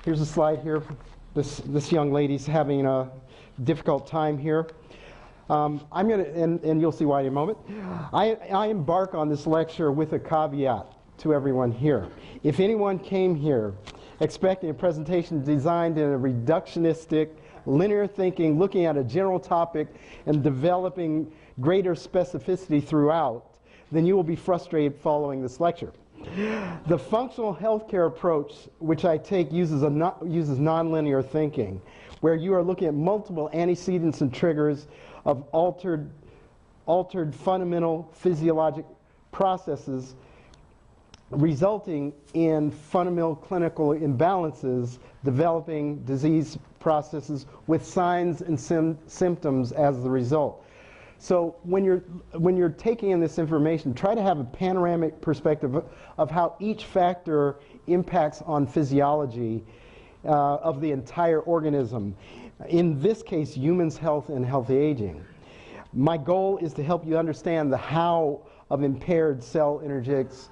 Here's a slide here. This young lady's having a difficult time here. I'm going to, and you'll see why in a moment. I embark on this lecture with a caveat to everyone here. If anyone came here expecting a presentation designed in a reductionistic, linear thinking, looking at a general topic and developing greater specificity throughout, then you will be frustrated following this lecture. The functional healthcare approach, which I take, uses nonlinear thinking, where you are looking at multiple antecedents and triggers of altered fundamental physiologic processes resulting in fundamental clinical imbalances, developing disease processes with signs and symptoms as the result. So when you're taking in this information, try to have a panoramic perspective of how each factor impacts on physiology of the entire organism. In this case, humans' health and healthy aging. My goal is to help you understand the how of impaired cell energetics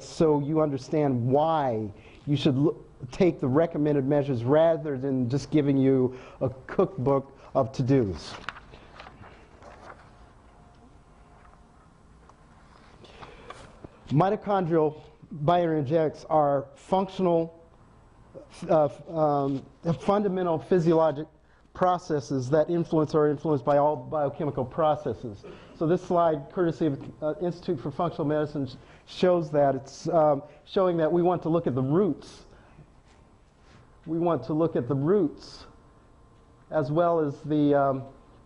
so you understand why you should take the recommended measures rather than just giving you a cookbook of to-dos. Mitochondrial bioenergetics are functional, fundamental physiologic processes that influence or are influenced by all biochemical processes. So this slide, courtesy of Institute for Functional Medicine, shows that. It's showing that we want to look at the roots. We want to look at the roots as well as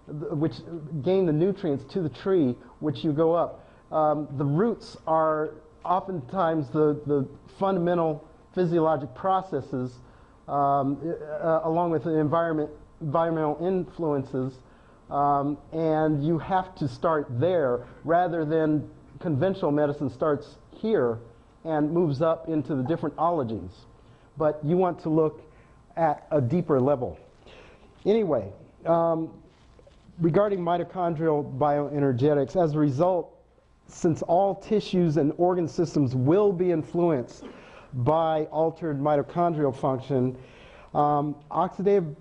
which gain the nutrients to the tree, which you go up. The roots are oftentimes the fundamental physiologic processes along with the environmental influences, and you have to start there rather than conventional medicine starts here and moves up into the different ologies. But you want to look at a deeper level. Anyway, regarding mitochondrial bioenergetics, as a result, since all tissues and organ systems will be influenced by altered mitochondrial function, oxidative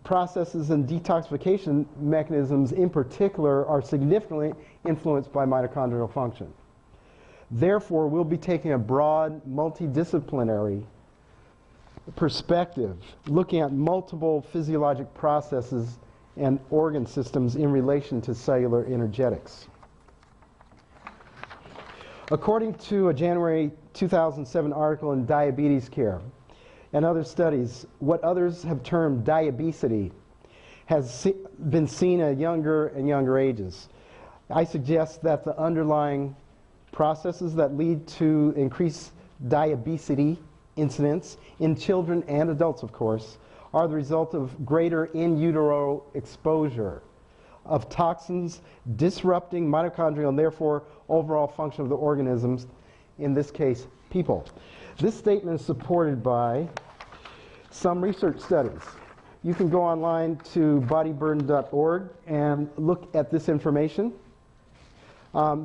processes and detoxification mechanisms in particular are significantly influenced by mitochondrial function. Therefore, we'll be taking a broad, multidisciplinary perspective, looking at multiple physiologic processes and organ systems in relation to cellular energetics. According to a January 2007 article in Diabetes Care and other studies, what others have termed diabesity has been seen at younger and younger ages. I suggest that the underlying processes that lead to increased diabesity incidence in children and adults, of course, are the result of greater in utero exposure of toxins disrupting mitochondrial and therefore overall function of the organisms, in this case, people. This statement is supported by some research studies. You can go online to bodyburden.org and look at this information.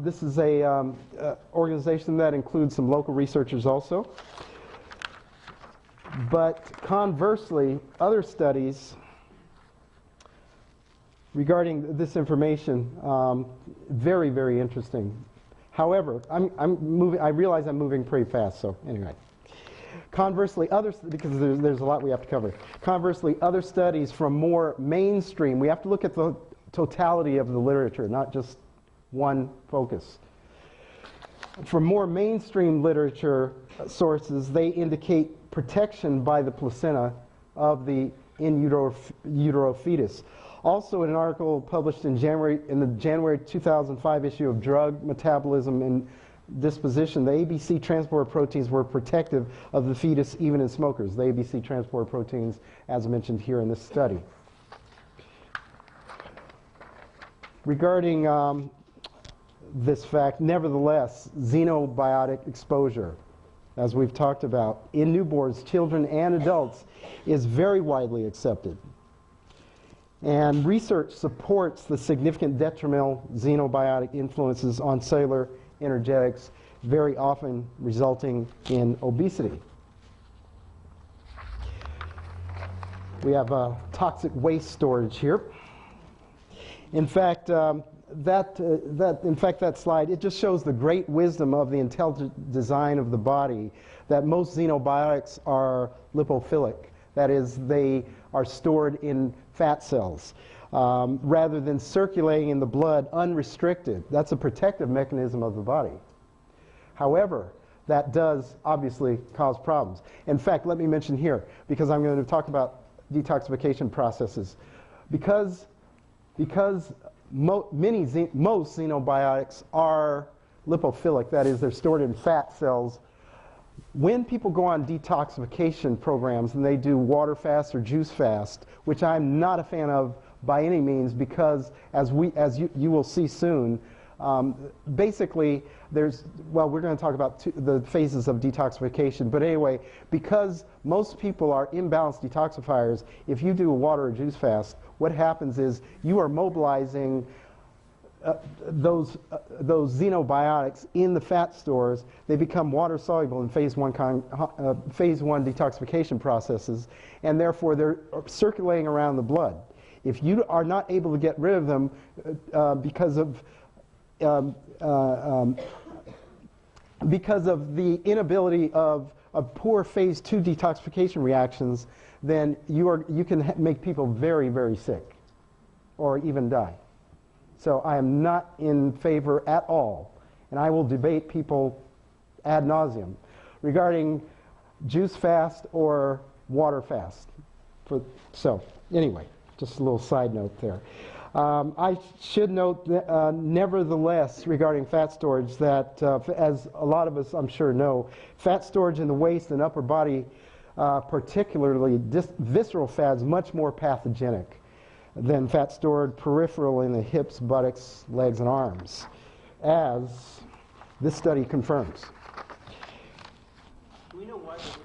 This is a organization that includes some local researchers also. But conversely, other studies regarding this information, very, very interesting. However, I realize I'm moving pretty fast, so anyway. Conversely, because there's a lot we have to cover. Conversely, other studies from more mainstream, we have to look at the totality of the literature, not just one focus. From more mainstream literature sources, they indicate protection by the placenta of the in utero fetus. Also, in an article published in the January 2005 issue of Drug Metabolism and Disposition, the ABC transporter proteins were protective of the fetus even in smokers. The ABC transporter proteins, as mentioned here in this study. Regarding this fact, nevertheless, xenobiotic exposure, as we've talked about, in newborns, children, and adults is very widely accepted. And research supports the significant detrimental xenobiotic influences on cellular energetics, very often resulting in obesity. We have toxic waste storage here. In fact, that slide, it just shows the great wisdom of the intelligent design of the body, that most xenobiotics are lipophilic. That is, they are stored in fat cells rather than circulating in the blood unrestricted. That's a protective mechanism of the body. However, that does obviously cause problems. In fact, let me mention here, because I'm going to talk about detoxification processes. Because most xenobiotics are lipophilic, that is, they're stored in fat cells, when people go on detoxification programs and they do water fast or juice fast, which I'm not a fan of by any means, because as you will see soon, basically we're going to talk about the phases of detoxification, but anyway, because most people are imbalanced detoxifiers, if you do a water or juice fast, what happens is you are mobilizing those xenobiotics in the fat stores. They become water soluble in phase one detoxification processes, and therefore they're circulating around the blood. If you are not able to get rid of them because of the inability of poor phase 2 detoxification reactions, then you can make people very, very sick or even die. So I am not in favor at all, and I will debate people ad nauseum regarding juice fast or water fast. So anyway, just a little side note there. I should note, nevertheless, regarding fat storage, that as a lot of us I'm sure know, fat storage in the waist and upper body, particularly visceral fat, is much more pathogenic than fat stored peripheral in the hips, buttocks, legs, and arms, as this study confirms. Do we know why that is?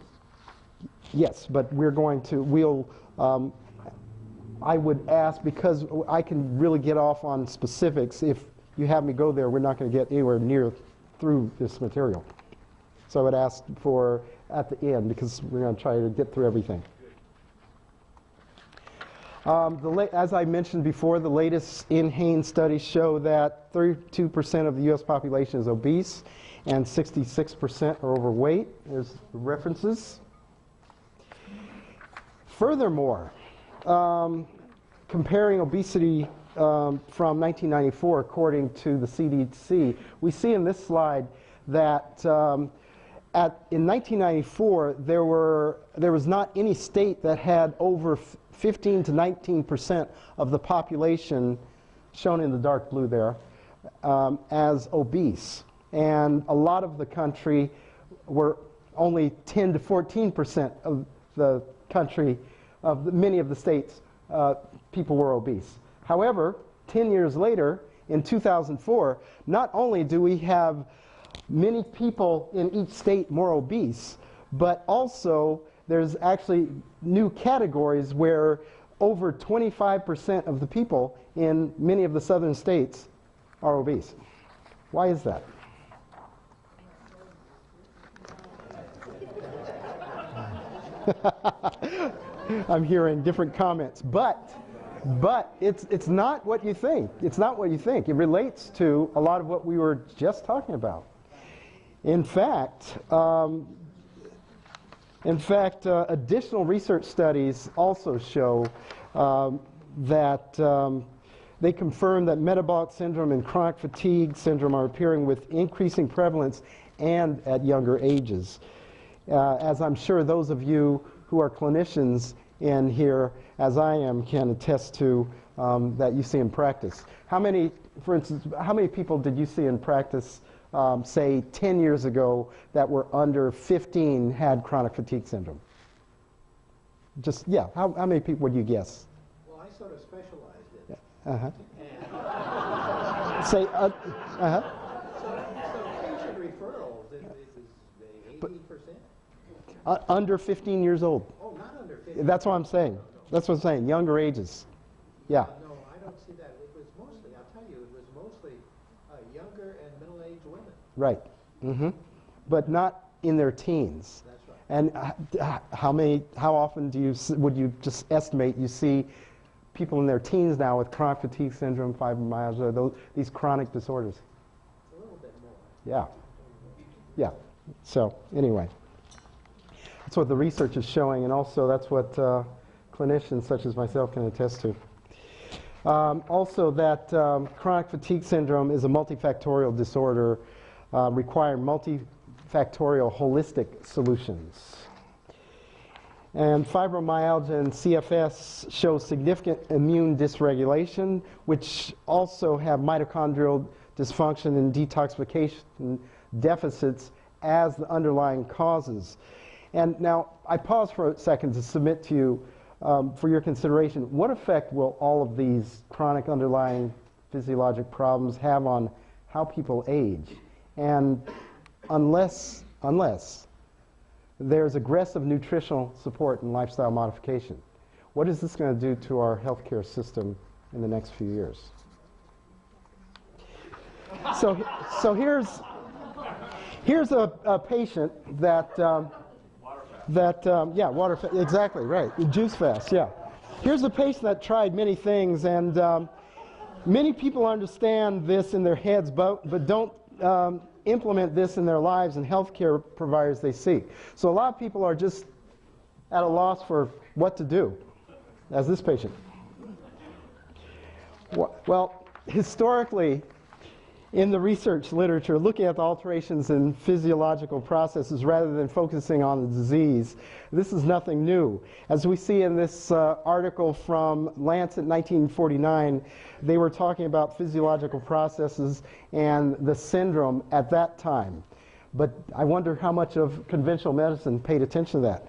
Yes, but I would ask, because I can really get off on specifics. If you have me go there, we're not going to get anywhere near through this material. So I would ask for at the end, because we're going to try to get through everything. As I mentioned before, the latest in-Hain studies show that 32% of the U.S. population is obese and 66% are overweight. There's references. Furthermore, comparing obesity from 1994, according to the CDC, we see in this slide that in 1994, there was not any state that had over 15 to 19% of the population, shown in the dark blue there, as obese. And a lot of the country were only 10 to 14% of the country, many of the states, people were obese. However, 10 years later, in 2004, not only do we have many people in each state more obese, but also there's actually new categories where over 25% of the people in many of the southern states are obese. Why is that? I'm hearing different comments, but it's not what you think. It's not what you think. It relates to a lot of what we were just talking about. In fact, additional research studies also show that they confirm that metabolic syndrome and chronic fatigue syndrome are appearing with increasing prevalence and at younger ages. As I'm sure those of you who are clinicians in here, as I am, can attest to that you see in practice. How many, for instance, how many people did you see in practice, say 10 years ago, that were under 15 had chronic fatigue syndrome? Just, yeah, how many people would you guess? Well, I sort of specialized in it. Say, So patient referrals is 80%? Under 15 years old. Oh, not under 15. That's what I'm saying. That's what I'm saying, younger ages. Yeah. No, I don't see that. It was mostly, I'll tell you, it was mostly younger and middle-aged women. Right. But not in their teens. That's right. And how often would you just estimate you see people in their teens now with chronic fatigue syndrome, fibromyalgia, these chronic disorders? A little bit more. Yeah. Yeah. So anyway, that's what the research is showing, and also that's what clinicians such as myself can attest to. Also that chronic fatigue syndrome is a multifactorial disorder requiring multifactorial holistic solutions. And fibromyalgia and CFS show significant immune dysregulation, which also have mitochondrial dysfunction and detoxification deficits as the underlying causes. And now I pause for a second to submit to you for your consideration, what effect will all of these chronic underlying physiologic problems have on how people age? And unless there's aggressive nutritional support and lifestyle modification, what is this going to do to our healthcare system in the next few years? So here's a patient that yeah, water fast, exactly, right, juice fast, yeah. Here's a patient that tried many things, and many people understand this in their heads, but don't implement this in their lives and healthcare providers they seek. So a lot of people are just at a loss for what to do, as this patient. Well, historically, in the research literature, looking at the alterations in physiological processes rather than focusing on the disease, this is nothing new. As we see in this article from Lancet 1949, they were talking about physiological processes and the syndrome at that time. But I wonder how much of conventional medicine paid attention to that.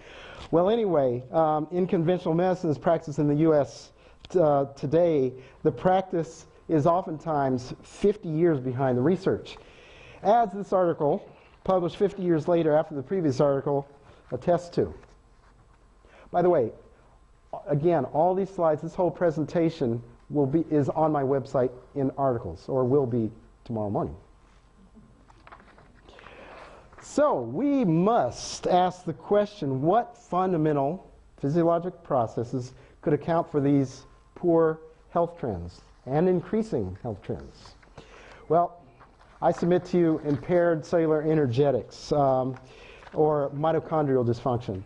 Well, anyway, in conventional medicine as practiced in the U.S. Today, the practice is oftentimes 50 years behind the research. As this article, published 50 years later after the previous article, attests to. By the way, again, all these slides, this whole presentation is on my website in articles, or will be tomorrow morning. So we must ask the question, what fundamental physiologic processes could account for these poor health trends and increasing health trends? Well, I submit to you impaired cellular energetics or mitochondrial dysfunction.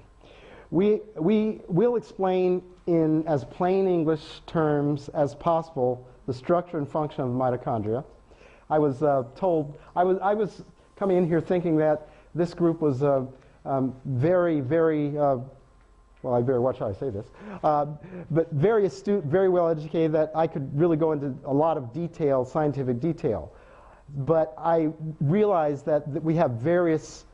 We will explain in as plain English terms as possible the structure and function of mitochondria. I was told, I was coming in here thinking that this group was very, very well, I better watch how I say this, but very astute, very well educated, that I could really go into a lot of detail, scientific detail. But I realized that we have various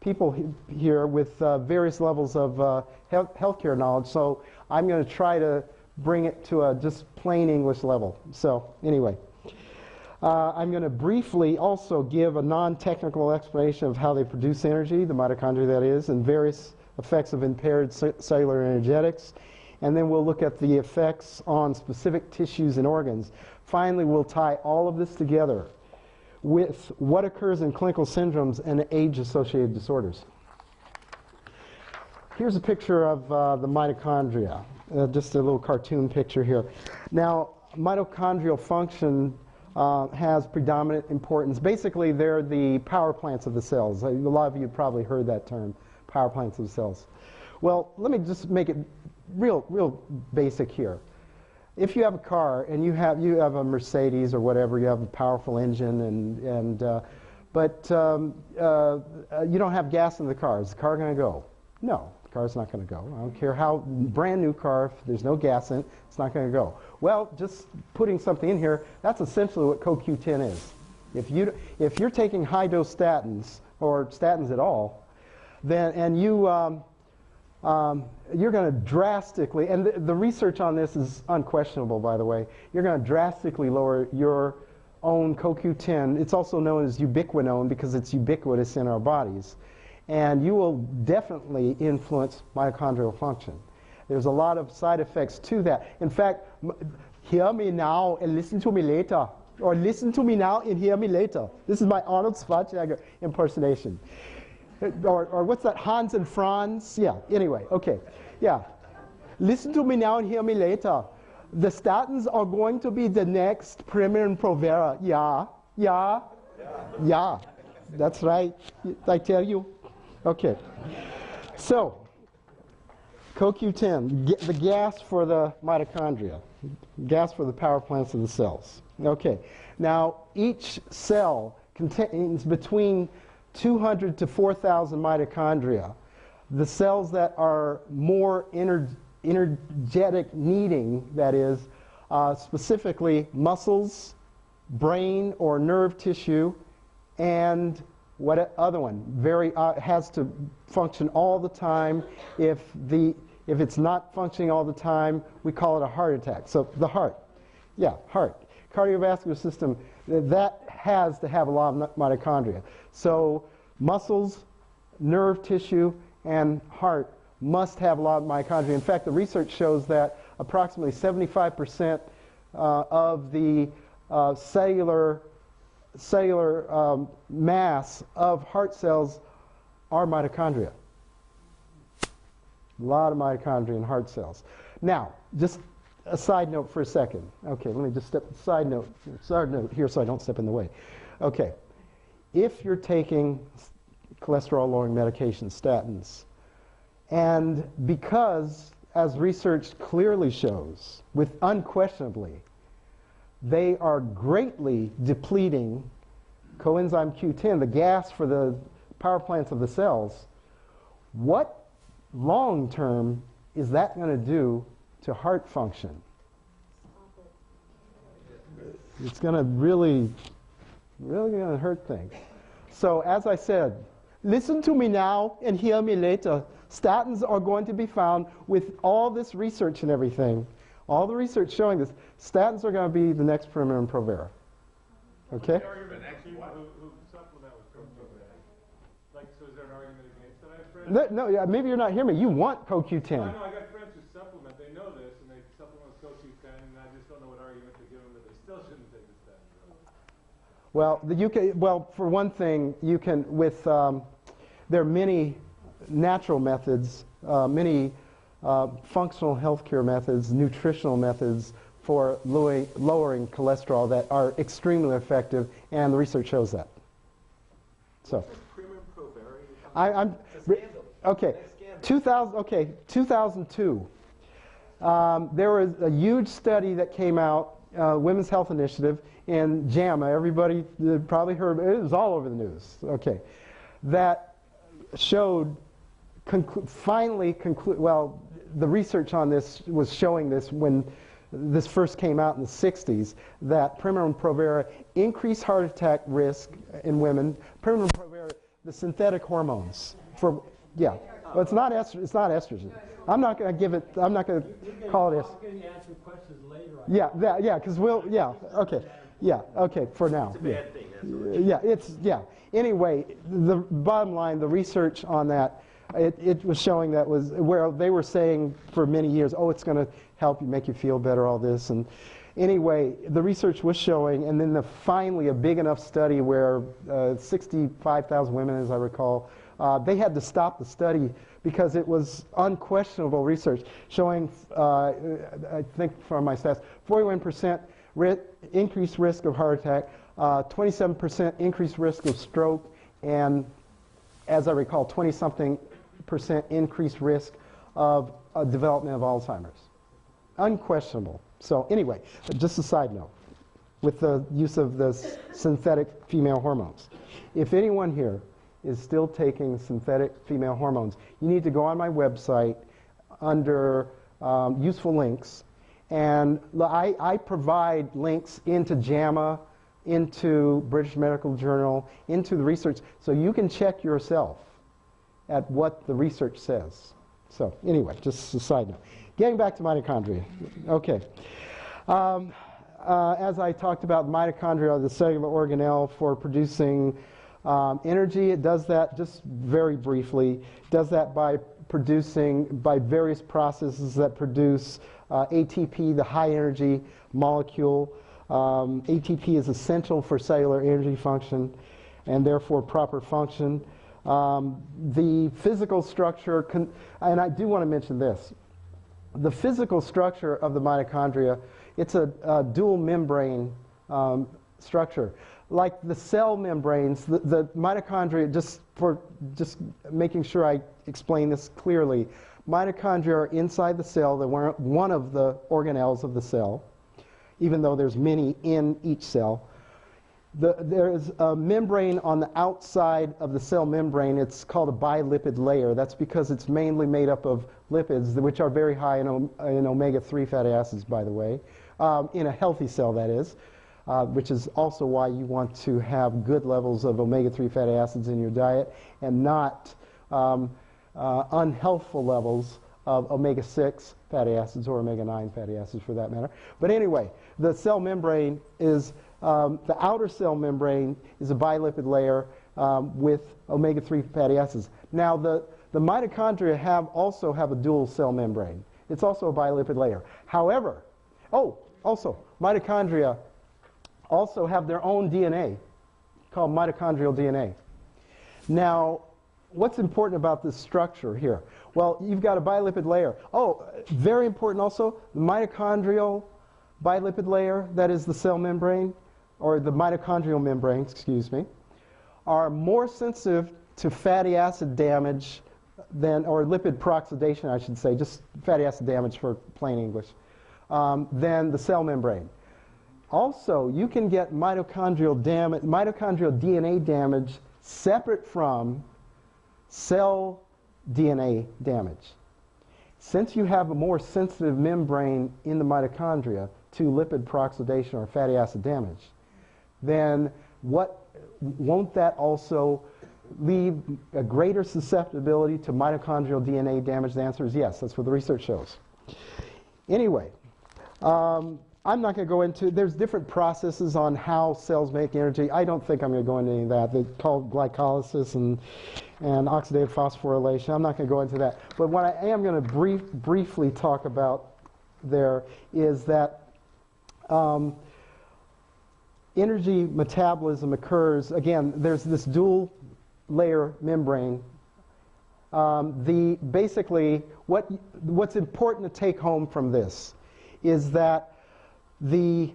people here with various levels of healthcare knowledge, so I'm going to try to bring it to a just plain English level. So anyway, I'm going to briefly also give a non-technical explanation of how they produce energy, the mitochondria that is, and various effects of impaired cellular energetics, and then we'll look at the effects on specific tissues and organs. Finally, we'll tie all of this together with what occurs in clinical syndromes and age-associated disorders. Here's a picture of the mitochondria, just a little cartoon picture here. Now, mitochondrial function has predominant importance. Basically, they're the power plants of the cells. A lot of you have probably heard that term, power plants of the cells. Well, let me just make it real basic here. If you have a car and you have a Mercedes or whatever, you have a powerful engine, but you don't have gas in the car, is the car going to go? No, the car's not going to go. I don't care how brand new car, if there's no gas in it, it's not going to go. Well, just putting something in here, that's essentially what CoQ10 is. If you're taking high-dose statins, or statins at all, then, and you're going to drastically, and the research on this is unquestionable, by the way, you're going to drastically lower your own CoQ10. It's also known as ubiquinone because it's ubiquitous in our bodies. And you will definitely influence mitochondrial function. There's a lot of side effects to that. In fact, hear me now and listen to me later. Or listen to me now and hear me later. This is my Arnold Schwarzenegger impersonation. Or what's that, Hans and Franz? Yeah, anyway, okay. Yeah. Listen to me now and hear me later. The statins are going to be the next Premier and Provera. Yeah, yeah, yeah. That's right. I tell you. Okay. So, CoQ10, the gas for the mitochondria, gas for the power plants of the cells. Okay. Now, each cell contains between 200 to 4,000 mitochondria. The cells that are more energetic needing, that is, specifically muscles, brain or nerve tissue, and what other one? Has to function all the time. If it's not functioning all the time, we call it a heart attack. So the heart, yeah, heart, cardiovascular system, that has to have a lot of mitochondria. So muscles, nerve tissue, and heart must have a lot of mitochondria. In fact, the research shows that approximately 75% of the cellular mass of heart cells are mitochondria. A lot of mitochondria in heart cells. Now, just a side note for a second. Okay, let me just side note here so I don't step in the way. Okay, if you're taking cholesterol-lowering medications, statins, and because, as research clearly shows, unquestionably, they are greatly depleting coenzyme Q10, the gas for the power plants of the cells, what long-term is that going to do to heart function? It's going to really going to hurt things. So as I said, listen to me now and hear me later. Statins are going to be found with all this research and everything. All the research showing this, statins are going to be the next Premier and Provera. Okay? The argument actually, who supplement with CoQ10? Like, so is there an argument against it? I have friends. No, yeah, maybe you're not hearing me. You want CoQ10. No, I know. I got friends who supplement. They know this, and they supplement with CoQ10, and I just don't know what argument to give them that they still shouldn't take the statin. Well, for one thing, you can there are many natural methods, many functional healthcare methods, nutritional methods for lowering cholesterol that are extremely effective, and the research shows that. So, okay, 2002. There was a huge study that came out, Women's Health Initiative in JAMA. Everybody probably heard it was all over the news. Okay, that showed. Well, the research on this was showing this when this first came out in the 60s, that Premier and Provera increased heart attack risk in women. Premier and Provera, the synthetic hormones. Well, it's not estrogen. I'm not going to give it, I'm not going to call it estrogen. I'm going to answer questions later. Because okay, for now. It's a bad thing. Anyway, the bottom line, the research on that, it was showing that was where they were saying for many years, oh, it's going to help you, make you feel better, all this. And anyway, the research was showing, and then finally a big enough study where 65,000 women, as I recall, they had to stop the study because it was unquestionable research showing, I think from my stats, 41% increased risk of heart attack, 27% increased risk of stroke, and as I recall, 20-something% increased risk of development of Alzheimer's. Unquestionable. So anyway, just a side note, with the use of the synthetic female hormones. If anyone here is still taking synthetic female hormones, you need to go on my website under useful links, and I provide links into JAMA, into British Medical Journal, into the research, so you can check yourself at what the research says. So anyway, just a side note. Getting back to mitochondria. Okay. As I talked about, mitochondria are the cellular organelle for producing energy. It does that, just very briefly, does that by various processes that produce ATP, the high energy molecule. ATP is essential for cellular energy function and therefore proper function. The physical structure, and I do want to mention this, the physical structure of the mitochondria, it's a dual membrane structure. Like the cell membranes, the mitochondria, just making sure I explain this clearly, mitochondria are inside the cell. They're one of the organelles of the cell, even though there's many in each cell. There's a membrane on the outside of the cell membrane. It's called a bilipid layer. That's because it's mainly made up of lipids, which are very high in omega-3 fatty acids, by the way, in a healthy cell, that is, which is also why you want to have good levels of omega-3 fatty acids in your diet and not unhealthful levels of omega-6 fatty acids or omega-9 fatty acids for that matter. But anyway, the cell membrane is, the outer cell membrane is a bilipid layer with omega-3 fatty acids. Now the mitochondria also have a dual cell membrane. It's also a bilipid layer. However, also mitochondria also have their own DNA called mitochondrial DNA. Now, what's important about this structure here? Well, you've got a bilipid layer. Oh, very important also, the mitochondrial bilipid layer, that is the cell membrane, or the mitochondrial membrane, excuse me, are more sensitive to fatty acid damage than, or lipid peroxidation, I should say, just fatty acid damage for plain English, than the cell membrane. Also, you can get mitochondrial DNA damage separate from cell DNA damage. Since you have a more sensitive membrane in the mitochondria to lipid peroxidation or fatty acid damage, then won't that also leave a greater susceptibility to mitochondrial DNA damage? The answer is yes. That's what the research shows. Anyway, I'm not going to go into, there's different processes on how cells make energy. I don't think I'm going to go into any of that. They're called glycolysis and oxidative phosphorylation. I'm not going to go into that. But what I am going to briefly talk about there is that energy metabolism occurs, again, there's this dual layer membrane. Basically, what's important to take home from this is that the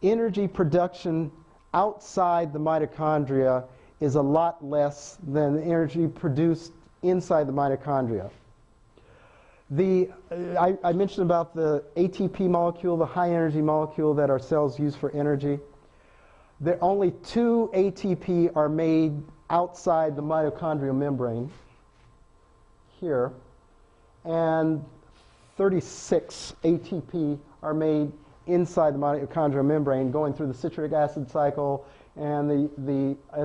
energy production outside the mitochondria is a lot less than the energy produced inside the mitochondria. I mentioned about the ATP molecule, the high energy molecule that our cells use for energy. Only 2 ATP are made outside the mitochondrial membrane here, and 36 ATP are made inside the mitochondrial membrane, going through the citric acid cycle and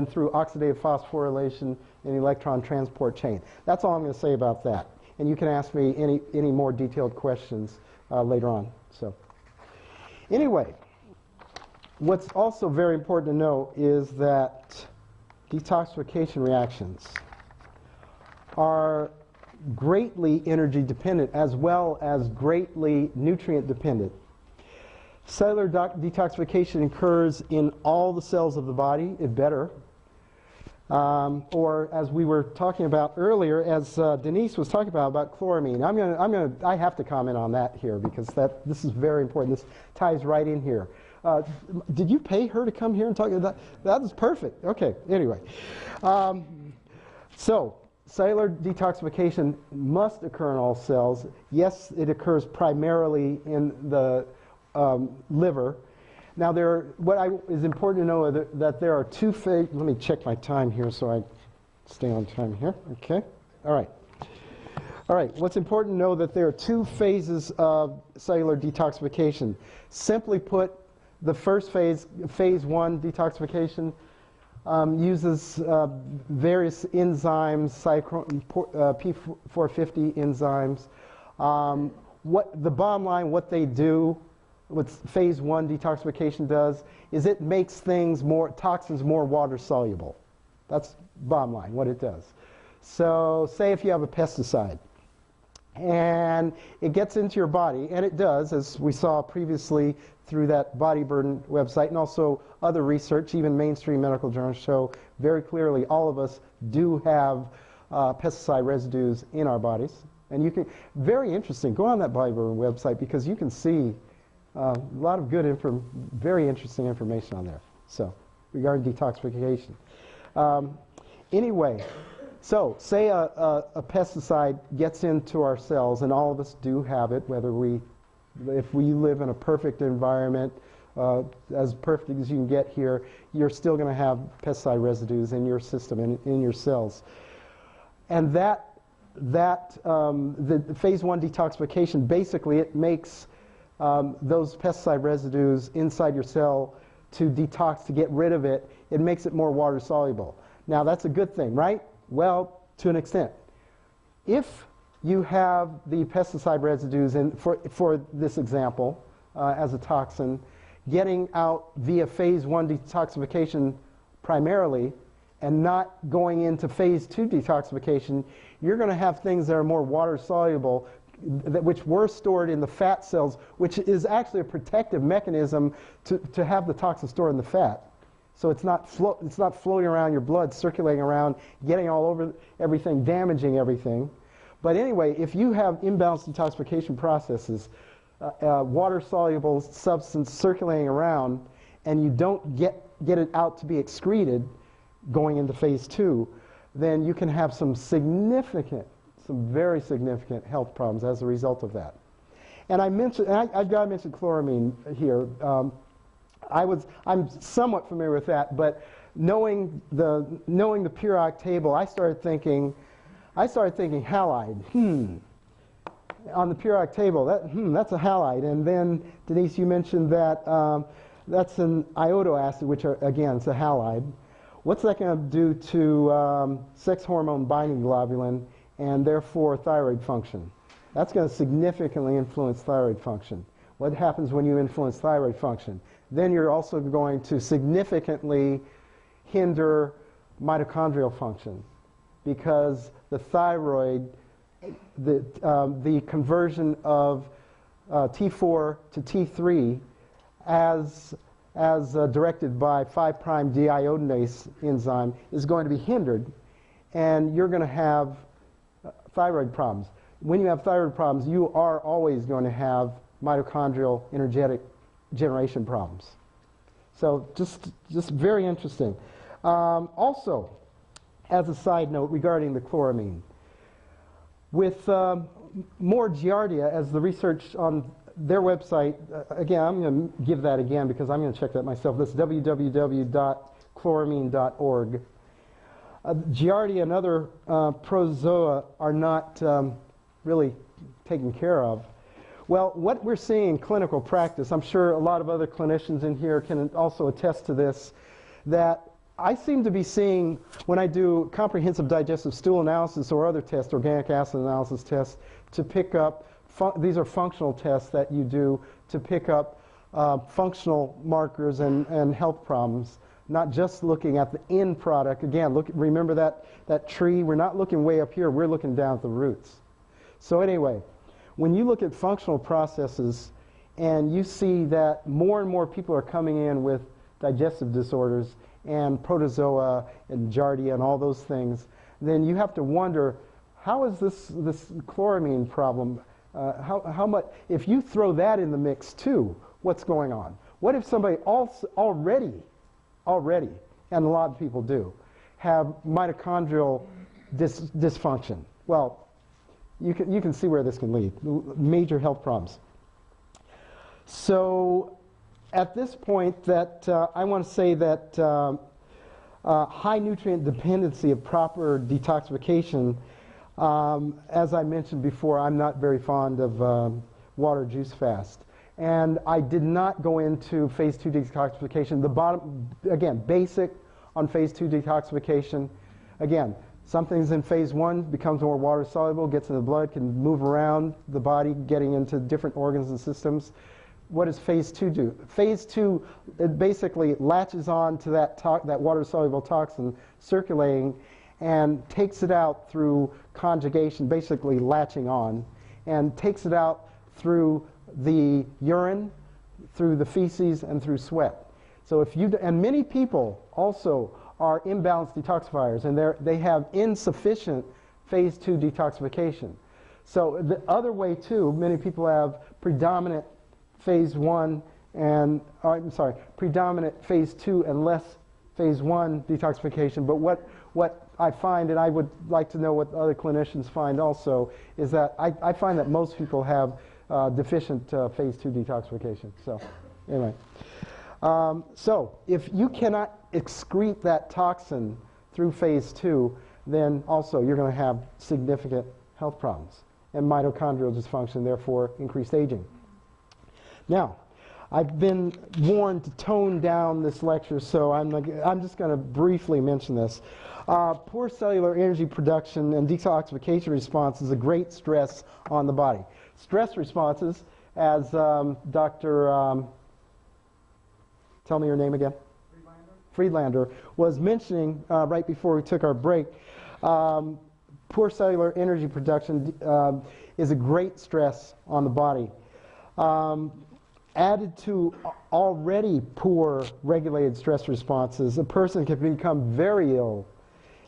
through oxidative phosphorylation and electron transport chain. That's all I'm going to say about that. And you can ask me any more detailed questions later on. So, anyway, what's also very important to know is that detoxification reactions are greatly energy dependent as well as greatly nutrient dependent. Cellular detoxification occurs in all the cells of the body, it better. Or as we were talking about earlier, as Denise was talking about chloramine. I have to comment on that here because this is very important. This ties right in here. Did you pay her to come here and talk about that? That is perfect. Okay, anyway. So, cellular detoxification must occur in all cells. Yes, it occurs primarily in the liver. Now, is important to know that there are two phases. Let me check my time here so I stay on time here. Okay. All right. All right. What's important to know that there are two phases of cellular detoxification. Simply put, the first phase, phase 1 detoxification, uses various enzymes, P450 enzymes. The bottom line, what they do, what phase 1 detoxification does, is it makes toxins more water soluble. That's bottom line, what it does. So say if you have a pesticide and it gets into your body, and it does, as we saw previously through that Body Burden website, and also other research, even mainstream medical journals show very clearly all of us do have pesticide residues in our bodies. And you can, very interesting, go on that Body Burden website because you can see a lot of good, very interesting information on there. So, regarding detoxification. Anyway, so say a pesticide gets into our cells, and all of us do have it, if we live in a perfect environment, as perfect as you can get here, you're still going to have pesticide residues in your system and in your cells. And the phase 1 detoxification, basically it makes those pesticide residues inside your cell to detox, to get rid of it. It makes it more water soluble. Now that's a good thing, right? Well, to an extent. If you have the pesticide residues for this example, as a toxin, getting out via phase 1 detoxification primarily, and not going into phase 2 detoxification, you're going to have things that are more water soluble, which were stored in the fat cells, which is actually a protective mechanism to have the toxin stored in the fat. So it's not floating around your blood, circulating around, getting all over everything, damaging everything. But anyway, if you have imbalanced detoxification processes, water-soluble substance circulating around, and you don't get it out to be excreted going into phase 2, then you can have some very significant health problems as a result of that. And I've got to mention chloramine here. I'm somewhat familiar with that, but knowing the periodic table, I started thinking halide. On the periodic table, that's a halide. And then, Denise, you mentioned that that's an iodo acid, which again, it's a halide. What's that going to do to sex hormone binding globulin and therefore thyroid function? That's going to significantly influence thyroid function. What happens when you influence thyroid function? Then you're also going to significantly hinder mitochondrial function, because the thyroid, the conversion of T4 to T3 as directed by 5' deiodinase enzyme is going to be hindered, and you're going to have thyroid problems. When you have thyroid problems, you are always going to have mitochondrial energetic generation problems. So just very interesting. Also, as a side note regarding the chloramine, with more Giardia, as the research on their website, again, I'm going to give that again because I'm going to check that myself. That's www.chloramine.org. Giardia and other protozoa are not really taken care of. Well, what we're seeing in clinical practice, I'm sure a lot of other clinicians in here can also attest to this, that I seem to be seeing, when I do comprehensive digestive stool analysis or other tests, organic acid analysis tests, to pick up, these are functional tests that you do to pick up functional markers and health problems, not just looking at the end product. Again, remember that tree? We're not looking way up here, we're looking down at the roots. So anyway, when you look at functional processes and you see that more and more people are coming in with digestive disorders and protozoa and Giardia and all those things, then you have to wonder, how is this chloramine problem, how much, if you throw that in the mix too, what's going on? What if somebody already, and a lot of people do, have mitochondrial dysfunction? Well, you can see where this can lead, major health problems. So at this point, that I want to say that high nutrient dependency of proper detoxification, as I mentioned before, I'm not very fond of water juice fast. And I did not go into phase 2 detoxification. The bottom, again, basic on phase 2 detoxification. Again, something's in phase 1, becomes more water soluble, gets in the blood, can move around the body, getting into different organs and systems. What does phase 2 do? Phase 2, it basically latches on to that water soluble toxin circulating and takes it out through conjugation, basically latching on. and takes it out through the urine, through the feces, and through sweat. So if you, and many people also are imbalanced detoxifiers, and they have insufficient phase 2 detoxification. So the other way too, many people have predominant phase 1 and, predominant phase 2 and less phase 1 detoxification. But what I find, and I would like to know what other clinicians find also, is that I find that most people have deficient phase 2 detoxification. So anyway. So if you cannot excrete that toxin through phase 2, then also you're going to have significant health problems and mitochondrial dysfunction, therefore increased aging. Now, I've been warned to tone down this lecture, so I'm just going to briefly mention this. Poor cellular energy production and detoxification response is a great stress on the body. Stress responses, as Dr. Tell me your name again. Friedlander was mentioning right before we took our break. Poor cellular energy production is a great stress on the body. Added to already poor regulated stress responses, a person can become very ill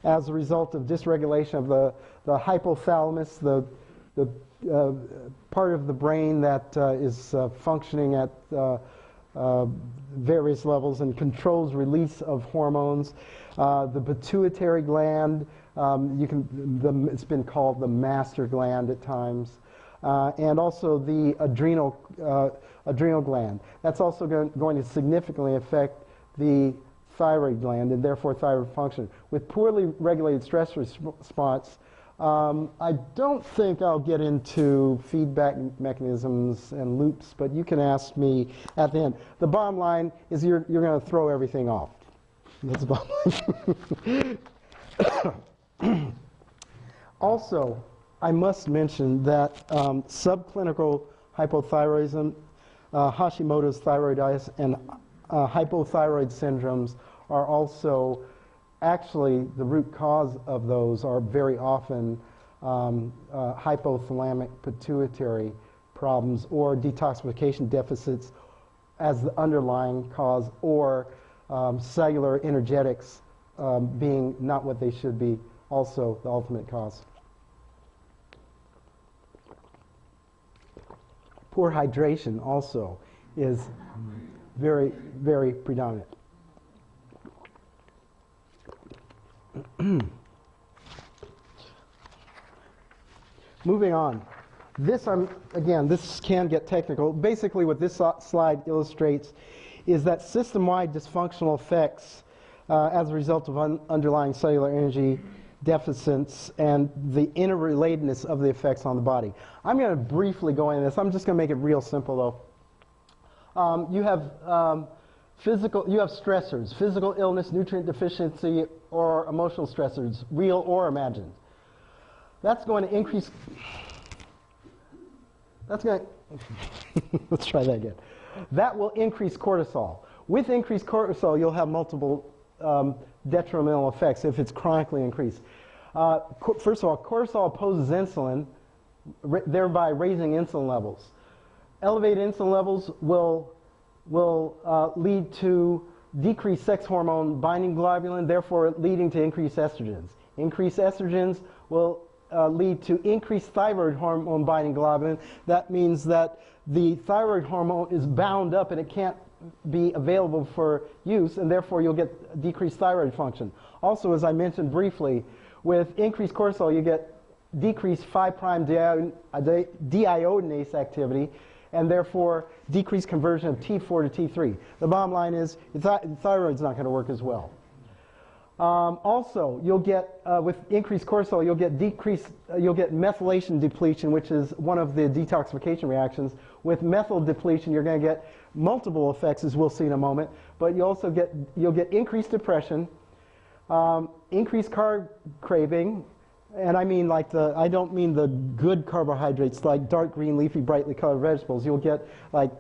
as a result of dysregulation of the hypothalamus, the part of the brain that is functioning at various levels and controls release of hormones. The pituitary gland, it's been called the master gland at times, and also the adrenal gland. That's also going to significantly affect the thyroid gland and therefore thyroid function. With poorly regulated stress response, I don't think I'll get into feedback mechanisms and loops, but you can ask me at the end. The bottom line is you're going to throw everything off. That's the bottom line. Also, I must mention that subclinical hypothyroidism, Hashimoto's thyroiditis, and hypothyroid syndromes are also actually the root cause of those are very often hypothalamic pituitary problems or detoxification deficits as the underlying cause, or cellular energetics being not what they should be, also the ultimate cause. Poor hydration also is very, very predominant. Moving on. This can get technical. Basically what this slide illustrates is that system-wide dysfunctional effects as a result of underlying cellular energy deficits and the interrelatedness of the effects on the body. I'm going to briefly go into this. I'm just going to make it real simple though. You have stressors, physical illness, nutrient deficiency, or emotional stressors, real or imagined. That's going to increase, let's try that again. That will increase cortisol. With increased cortisol, you'll have multiple detrimental effects if it's chronically increased. First of all, cortisol opposes insulin, thereby raising insulin levels. Elevated insulin levels will lead to decreased sex hormone binding globulin, therefore leading to increased estrogens. Increased estrogens will lead to increased thyroid hormone binding globulin. That means that the thyroid hormone is bound up and it can't be available for use, and therefore you'll get decreased thyroid function. Also, as I mentioned briefly, with increased cortisol you get decreased 5' deiodinase activity, and therefore decreased conversion of T4 to T3. The bottom line is the thyroid's not going to work as well. Also, you'll get with increased cortisol, you'll get methylation depletion, which is one of the detoxification reactions. With methyl depletion, you're going to get multiple effects, as we'll see in a moment. But you'll get increased depression, increased carb craving, and I don't mean the good carbohydrates like dark green, leafy, brightly colored vegetables. You'll get like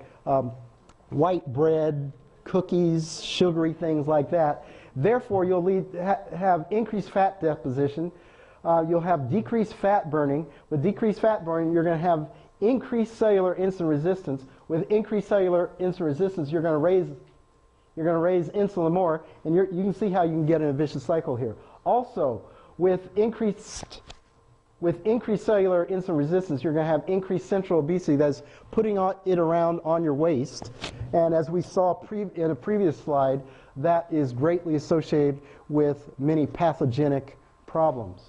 white bread, cookies, sugary things like that. Therefore, you'll have increased fat deposition, You'll have decreased fat burning. With decreased fat burning, you're going to have increased cellular insulin resistance. With increased cellular insulin resistance, you're going to raise insulin more, and you can see how you can get in a vicious cycle here. Also, with increased cellular insulin resistance, you're going to have increased central obesity that's putting it around on your waist. And as we saw in a previous slide, that is greatly associated with many pathogenic problems.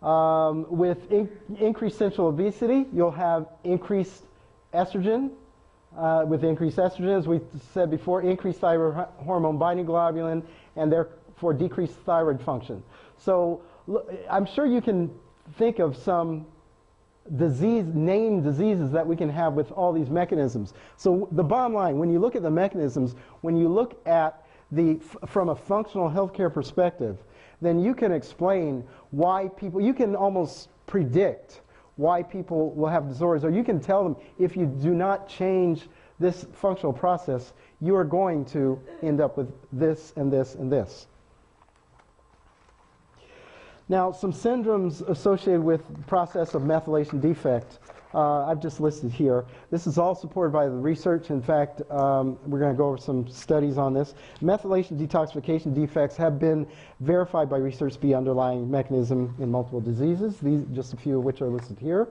With increased central obesity, you'll have increased estrogen. With increased estrogen, as we said before, increased thyroid hormone binding globulin, and therefore decreased thyroid function. So I'm sure you can think of some named diseases that we can have with all these mechanisms. So the bottom line, when you look at the mechanisms, when you look at from a functional healthcare perspective, then you can explain why you can almost predict why people will have disorders, or you can tell them if you do not change this functional process, you are going to end up with this and this and this. Now, some syndromes associated with the process of methylation defect, I've just listed here. This is all supported by the research. In fact, we're going to go over some studies on this. Methylation detoxification defects have been verified by research to be underlying mechanism in multiple diseases. These, just a few of which are listed here.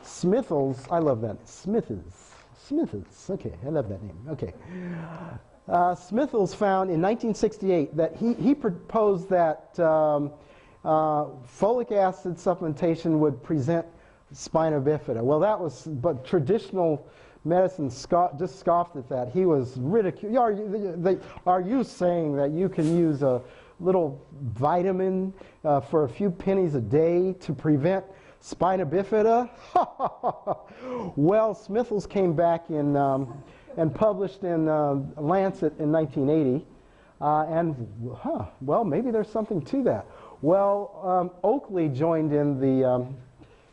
Smithers, I love that. Smithers, okay, I love that name, okay. Smithers found in 1968 that he proposed that folic acid supplementation would present spina bifida. Well, but traditional medicine just scoffed at that. He was ridiculed. Are you saying that you can use a little vitamin for a few pennies a day to prevent spina bifida? Well, Smithers came back and published in Lancet in 1980, well, maybe there's something to that. Well, Oakley joined in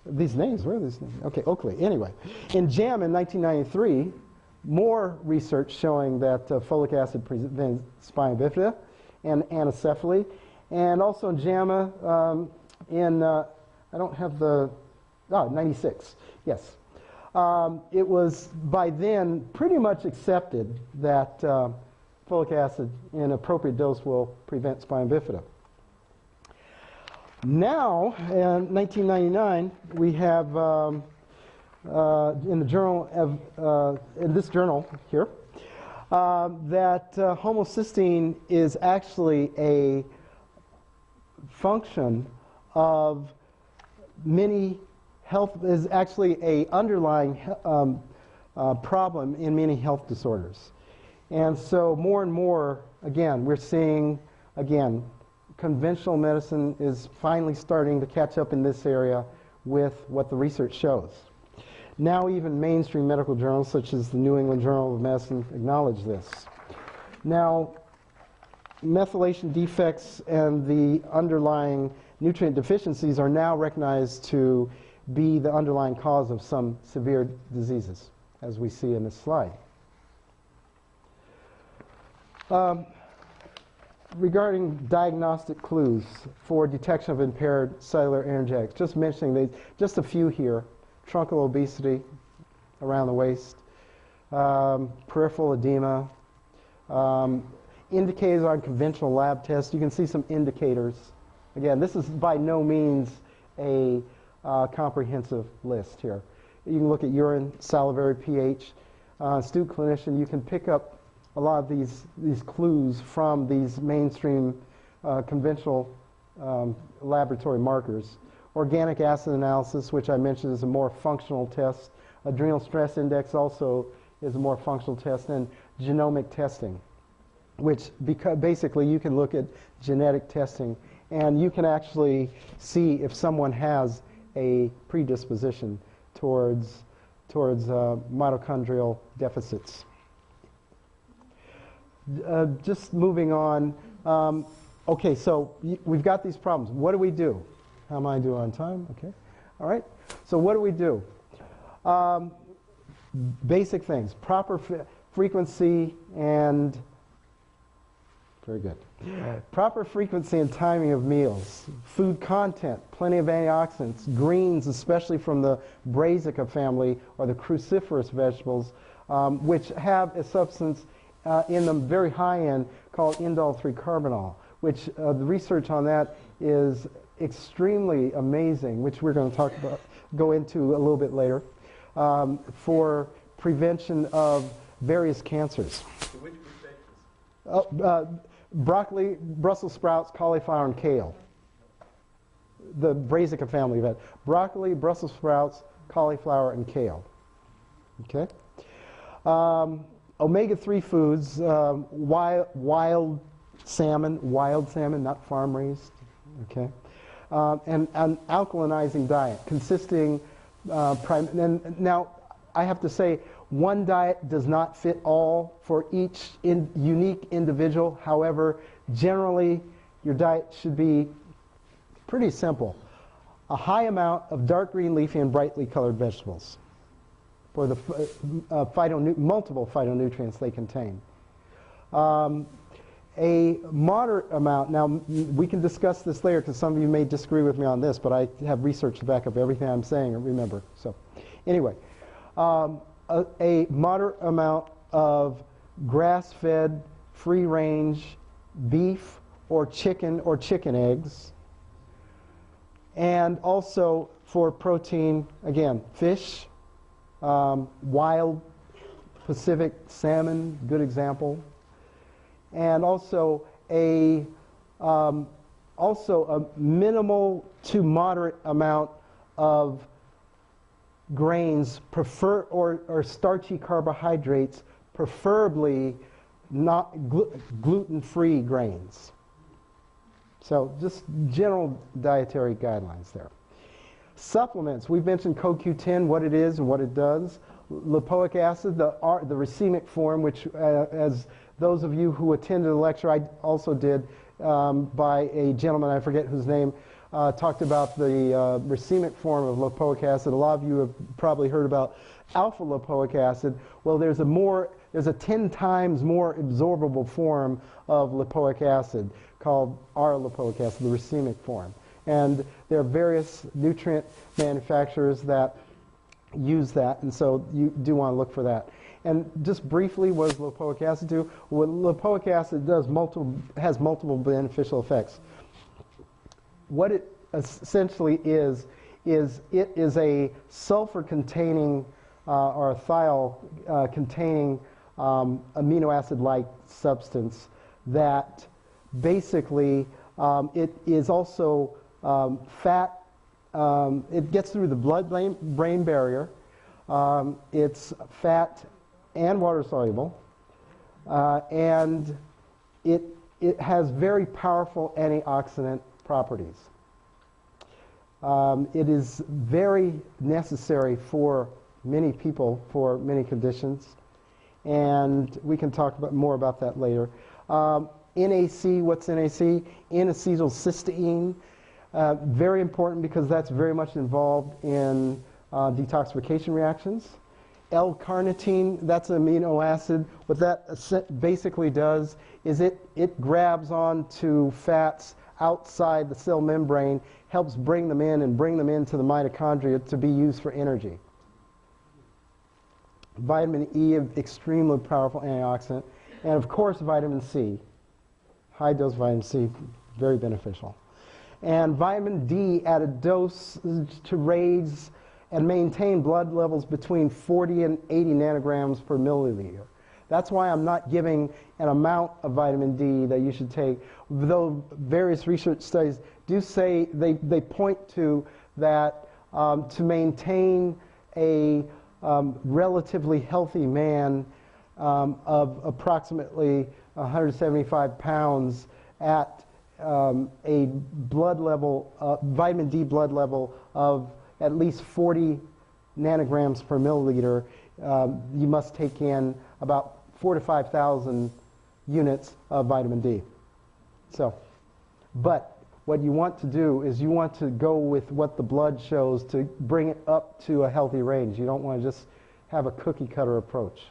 these names, where are these names? Okay, Oakley, anyway. In JAMA in 1993, more research showing that folic acid prevents spina bifida and anencephaly, and also in JAMA I don't have 96, yes. It was by then pretty much accepted that folic acid in appropriate dose will prevent spina bifida. Now, in 1999, we have in the journal in this journal here that homocysteine is actually a function of many is actually a underlying problem in many health disorders. And so more and more, again, we're seeing, again, conventional medicine is finally starting to catch up in this area with what the research shows. Now even mainstream medical journals such as the New England Journal of Medicine acknowledge this. Now, methylation defects and the underlying nutrient deficiencies are now recognized to be the underlying cause of some severe diseases, as we see in this slide. Regarding diagnostic clues for detection of impaired cellular energetics, just mentioning just a few here: truncal obesity around the waist, peripheral edema, indicators on conventional lab tests. You can see some indicators. Again, this is by no means a comprehensive list here. You can look at urine, salivary pH. Astute clinician, you can pick up a lot of these clues from these mainstream conventional laboratory markers. Organic acid analysis, which I mentioned is a more functional test. Adrenal stress index also is a more functional test. And genomic testing, which basically you can look at genetic testing and you can actually see if someone has a predisposition towards mitochondrial deficits. Just moving on. Okay, so we've got these problems. What do we do? How am I doing on time? Okay. All right. So what do we do? Basic things. Proper frequency and Very good. Proper frequency and timing of meals. Food content, plenty of antioxidants. Greens, especially from the brassica family or the cruciferous vegetables, which have a substance in them very high end called indole-3 carbinol, which the research on that is extremely amazing, which we're going to go into a little bit later, for prevention of various cancers. So which vegetables? Broccoli, Brussels sprouts, cauliflower, and kale. The brassica family of it. Broccoli, Brussels sprouts, cauliflower, and kale. Okay? Omega-3 foods, wild salmon, not farm-raised. Okay? And an alkalinizing diet consisting, now I have to say, one diet does not fit all for each unique individual. However, generally, your diet should be pretty simple. A high amount of dark green leafy and brightly colored vegetables for the multiple phytonutrients they contain. A moderate amount, now we can discuss this later because some of you may disagree with me on this, but I have research to back up everything I'm saying, remember. So anyway, a moderate amount of grass-fed, free-range beef or chicken eggs. And also for protein, again, fish, wild Pacific salmon, good example. And also a minimal to moderate amount of grains, or starchy carbohydrates, preferably not gluten-free grains. So just general dietary guidelines there. Supplements, we've mentioned CoQ10, what it is and what it does. Lipoic acid, the racemic form, which as those of you who attended the lecture, I also did, by a gentleman, I forget whose name, talked about the racemic form of lipoic acid. A lot of you have probably heard about alpha lipoic acid. Well, there's a 10 times more absorbable form of lipoic acid called R-lipoic acid, the racemic form. And there are various nutrient manufacturers that use that, and so you do want to look for that. And just briefly, what does lipoic acid do? What lipoic acid does has multiple beneficial effects. What it essentially is it is a sulfur-containing or a thiol-containing amino acid-like substance that basically it is also fat. It gets through the blood-brain barrier. It's fat and water-soluble, and it has very powerful antioxidant properties. It is very necessary for many people for many conditions, and we can talk more about that later. NAC, what's NAC? N-acetylcysteine, very important because that's very much involved in detoxification reactions. L-carnitine, that's an amino acid. What that basically does is it grabs onto fats outside the cell membrane, helps bring them in and bring them into the mitochondria to be used for energy. Vitamin E, extremely powerful antioxidant. And of course, vitamin C. High dose vitamin C, very beneficial. And vitamin D at a dose to raise and maintain blood levels between 40 and 80 nanograms per milliliter. That's why I'm not giving an amount of vitamin D that you should take, though various research studies do say, they point to that to maintain a relatively healthy man of approximately 175 pounds at a blood level, vitamin D blood level of at least 40 nanograms per milliliter, you must take in about 4,000 to 5,000 units of vitamin D. So, but what you want to do is you want to go with what the blood shows to bring it up to a healthy range. You don't want to just have a cookie cutter approach.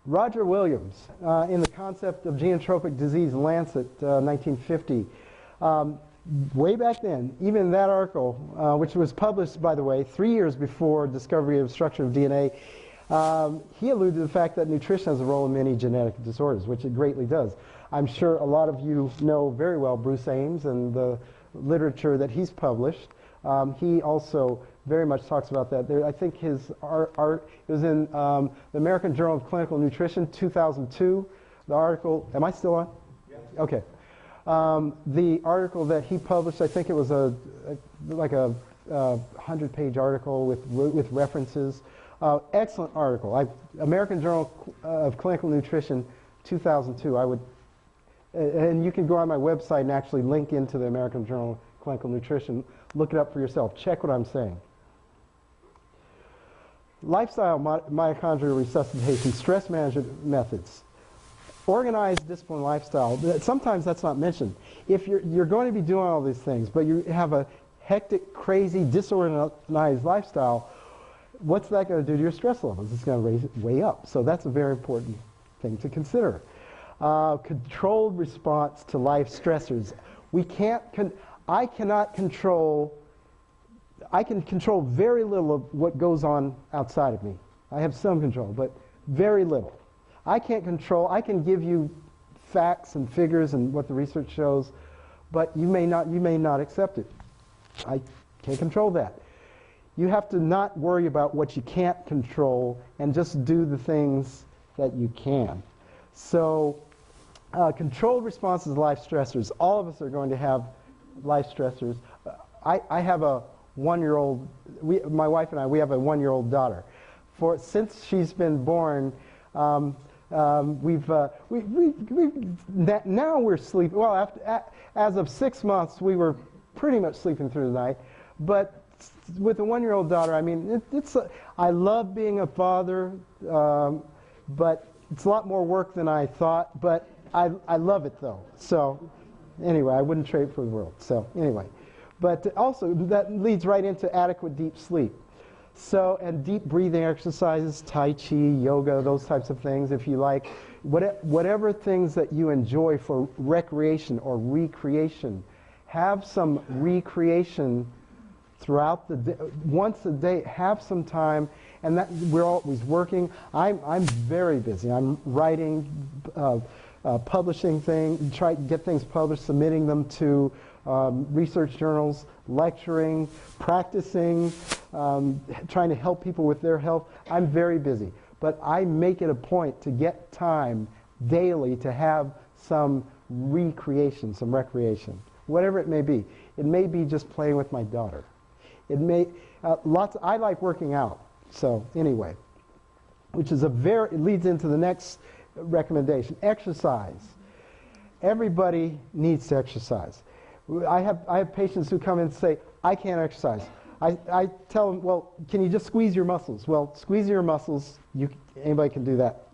Roger Williams, in the concept of genotropic disease, Lancet, 1950. Way back then, even that article, which was published, by the way, 3 years before discovery of structure of DNA, he alluded to the fact that nutrition has a role in many genetic disorders, which it greatly does. I'm sure a lot of you know very well Bruce Ames and the literature that he's published. He also very much talks about that. I think his art was in the American Journal of Clinical Nutrition, 2002. The article, am I still on? Yeah. Okay. The article that he published, I think it was like a 100-page article with references. Excellent article. American Journal of Clinical Nutrition, 2002. And you can go on my website and actually link into the American Journal of Clinical Nutrition. Look it up for yourself. Check what I'm saying. Lifestyle mitochondrial resuscitation, stress management methods. Organized, disciplined lifestyle. Sometimes that's not mentioned. If you're going to be doing all these things, but you have a hectic, crazy, disorganized lifestyle, what's that going to do to your stress levels? It's going to raise it way up. So that's a very important thing to consider. Controlled response to life stressors. I cannot control. I can control very little of what goes on outside of me. I have some control, but very little. I can't control. I can give you facts and figures and what the research shows, but you may not accept it. I can't control that. You have to not worry about what you can't control and just do the things that you can. So controlled responses to life stressors. All of us are going to have life stressors. I have a 1-year-old, my wife and I, we have a 1-year-old daughter. Since she's been born, now we're sleeping. Well, as of 6 months, we were pretty much sleeping through the night. But with a 1-year-old daughter, I mean, I love being a father, but it's a lot more work than I thought. But I love it though. So anyway, I wouldn't trade it for the world. So anyway, but also that leads right into adequate deep sleep. So, and deep breathing exercises, Tai Chi, yoga, those types of things, if you like. Whatever things that you enjoy for recreation or recreation, have some recreation throughout the day. Once a day, have some time, and that we're always working. I'm very busy. I'm writing, publishing things, trying to get things published, submitting them to research journals, lecturing, practicing, trying to help people with their health. I'm very busy, but I make it a point to get time daily to have some recreation, some recreation, whatever it may be. It may be just playing with my daughter. It may, I like working out. So anyway, which is it leads into the next recommendation, exercise. Everybody needs to exercise. I have patients who come in and say, I can't exercise. I tell them, well, can you just squeeze your muscles? Well, squeezing your muscles, anybody can do that.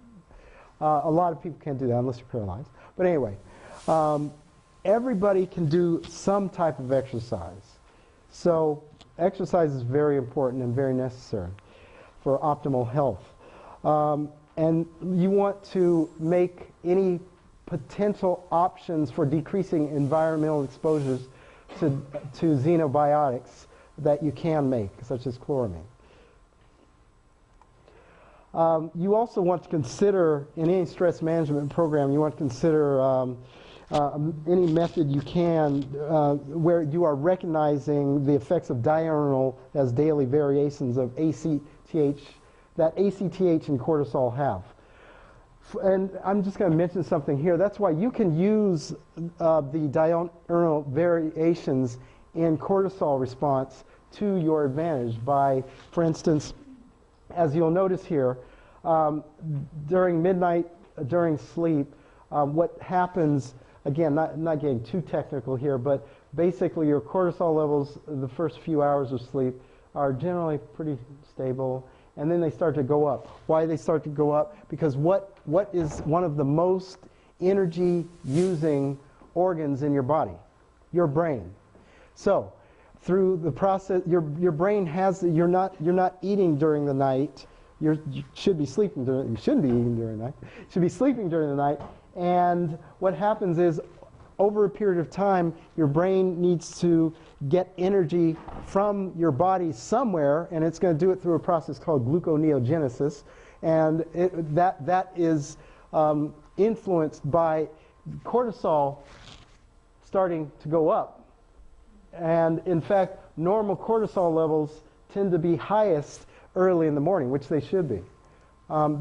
A lot of people can't do that unless you're paralyzed. But anyway, everybody can do some type of exercise. So exercise is very important and very necessary for optimal health. And you want to make any potential options for decreasing environmental exposures to xenobiotics that you can make, such as chloramine. You also want to consider, in any stress management program, you want to consider any method you can where you are recognizing the effects of diurnal as daily variations of ACTH, that ACTH and cortisol have. And I'm just going to mention something here. That's why you can use the diurnal variations in cortisol response to your advantage by, for instance, as you'll notice here, during midnight, during sleep, what happens, again, not getting too technical here, but basically your cortisol levels the first few hours of sleep are generally pretty stable, and then they start to go up. Why they start to go up? Because what is one of the most energy-using organs in your body? Your brain. So, through the process, your brain has, you're not eating during the night, you should be sleeping during, you shouldn't be eating during the night, you should be sleeping during the night. And what happens is, over a period of time, your brain needs to get energy from your body somewhere, and it's going to do it through a process called gluconeogenesis. And that is influenced by cortisol starting to go up. And in fact, normal cortisol levels tend to be highest early in the morning, which they should be.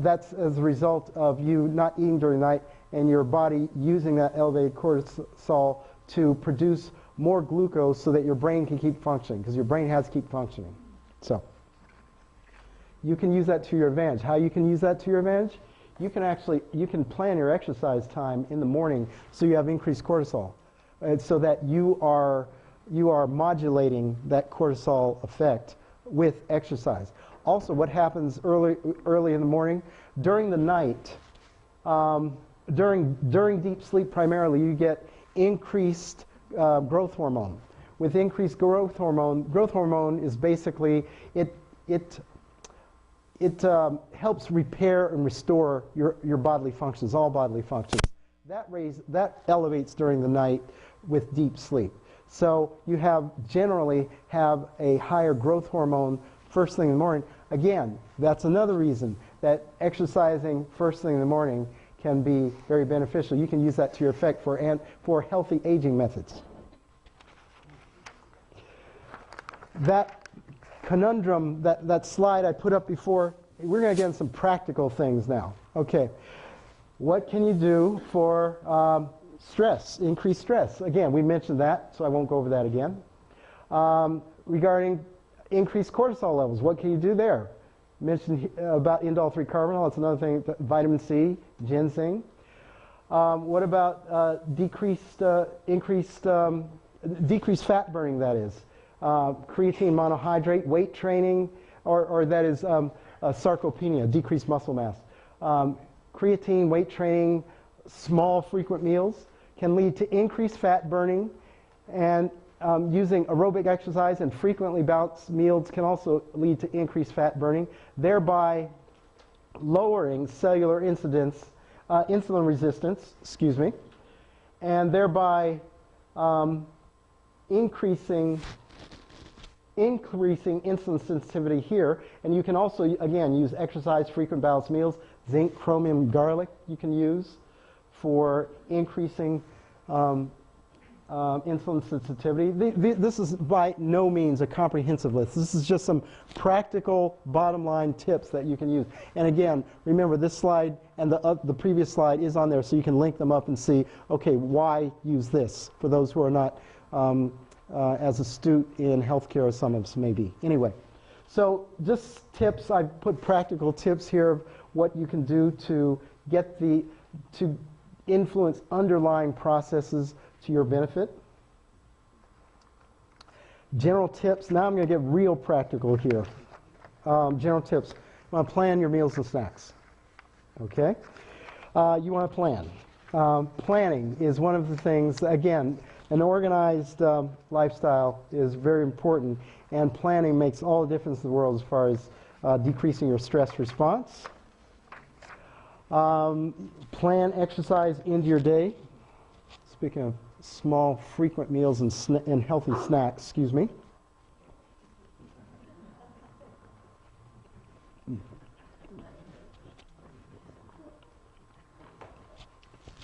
That's as a result of you not eating during the night and your body using that elevated cortisol to produce more glucose so that your brain can keep functioning, because your brain has to keep functioning. So you can use that to your advantage. How you can use that to your advantage? You can plan your exercise time in the morning so you have increased cortisol, and so that you are modulating that cortisol effect with exercise. Also, what happens early in the morning, during the night, during deep sleep primarily, you get increased growth hormone. With increased growth hormone is basically it helps repair and restore your bodily functions, all bodily functions. That elevates during the night with deep sleep. So you generally have a higher growth hormone first thing in the morning. Again, that's another reason that exercising first thing in the morning can be very beneficial. You can use that to your effect for healthy aging methods. That conundrum, that slide I put up before, we're going to get into some practical things now. Okay, what can you do for stress, increased stress? Again, we mentioned that, so I won't go over that again. Regarding increased cortisol levels, what can you do there? Mentioned about indole-3-carbinol, that's another thing, vitamin C, ginseng. What about decreased fat burning, that is? Creatine monohydrate, weight training, or that is sarcopenia, decreased muscle mass. Creatine, weight training, small frequent meals can lead to increased fat burning, and using aerobic exercise and frequently balanced meals can also lead to increased fat burning, thereby lowering cellular insulin resistance, and thereby increasing insulin sensitivity here. And you can also, again, use exercise, frequent balanced meals, zinc, chromium, garlic you can use for increasing insulin sensitivity. This is by no means a comprehensive list. This is just some practical bottom line tips that you can use. And again, remember this slide and the previous slide is on there, so you can link them up and see, okay, why use this for those who are not as astute in healthcare as some of us may be. Anyway, so just tips. I've put practical tips here of what you can do to to influence underlying processes to your benefit. General tips. Now I'm going to get real practical here. General tips. You want to plan your meals and snacks. Okay? You want to plan. Planning is one of the things, again, an organized lifestyle is very important, and planning makes all the difference in the world as far as decreasing your stress response. Plan exercise into your day. Speaking of small, frequent meals and healthy snacks, excuse me.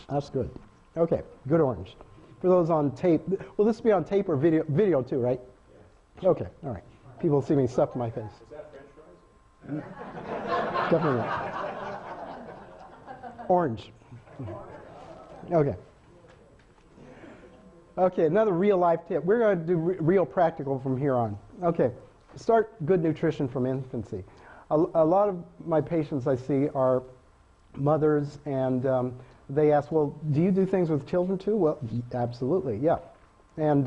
That's good. Okay, good orange. For those on tape, will this be on tape or video? Video too, right? Okay, all right. People see me stuff in my face. Is that French fries? Definitely not. Orange. Okay. Okay, another real life tip. We're going to do real practical from here on. Okay, start good nutrition from infancy. A lot of my patients I see are mothers, and they ask, well, do you do things with children too? Well, absolutely, yeah. And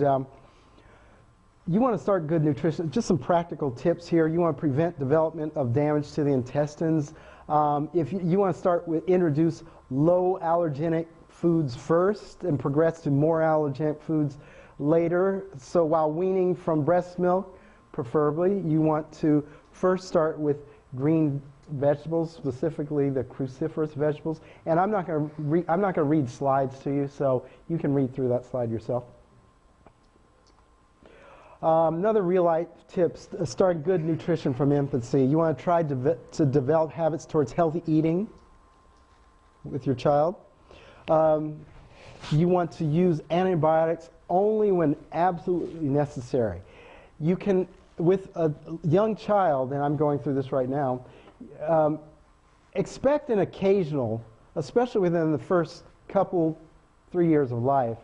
you want to start good nutrition. Just some practical tips here. You want to prevent development of damage to the intestines. If you want to start with introduce low allergenic foods first and progress to more allergenic foods later. So while weaning from breast milk, preferably, you want to first start with green vegetables, specifically the cruciferous vegetables. And I'm not going to read slides to you, so you can read through that slide yourself. Another real life tip: start good nutrition from infancy. You want to try to develop habits towards healthy eating with your child. You want to use antibiotics only when absolutely necessary. You can, with a young child, and I'm going through this right now, expect an occasional, especially within the first 3 years of life,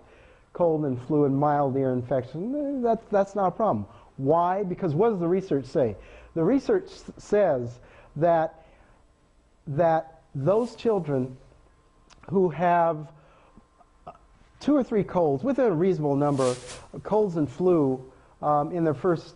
cold and flu and mild ear infection. That's not a problem. Why? Because what does the research say? The research says that those children who have 2 or 3 colds, within a reasonable number of colds and flu in their first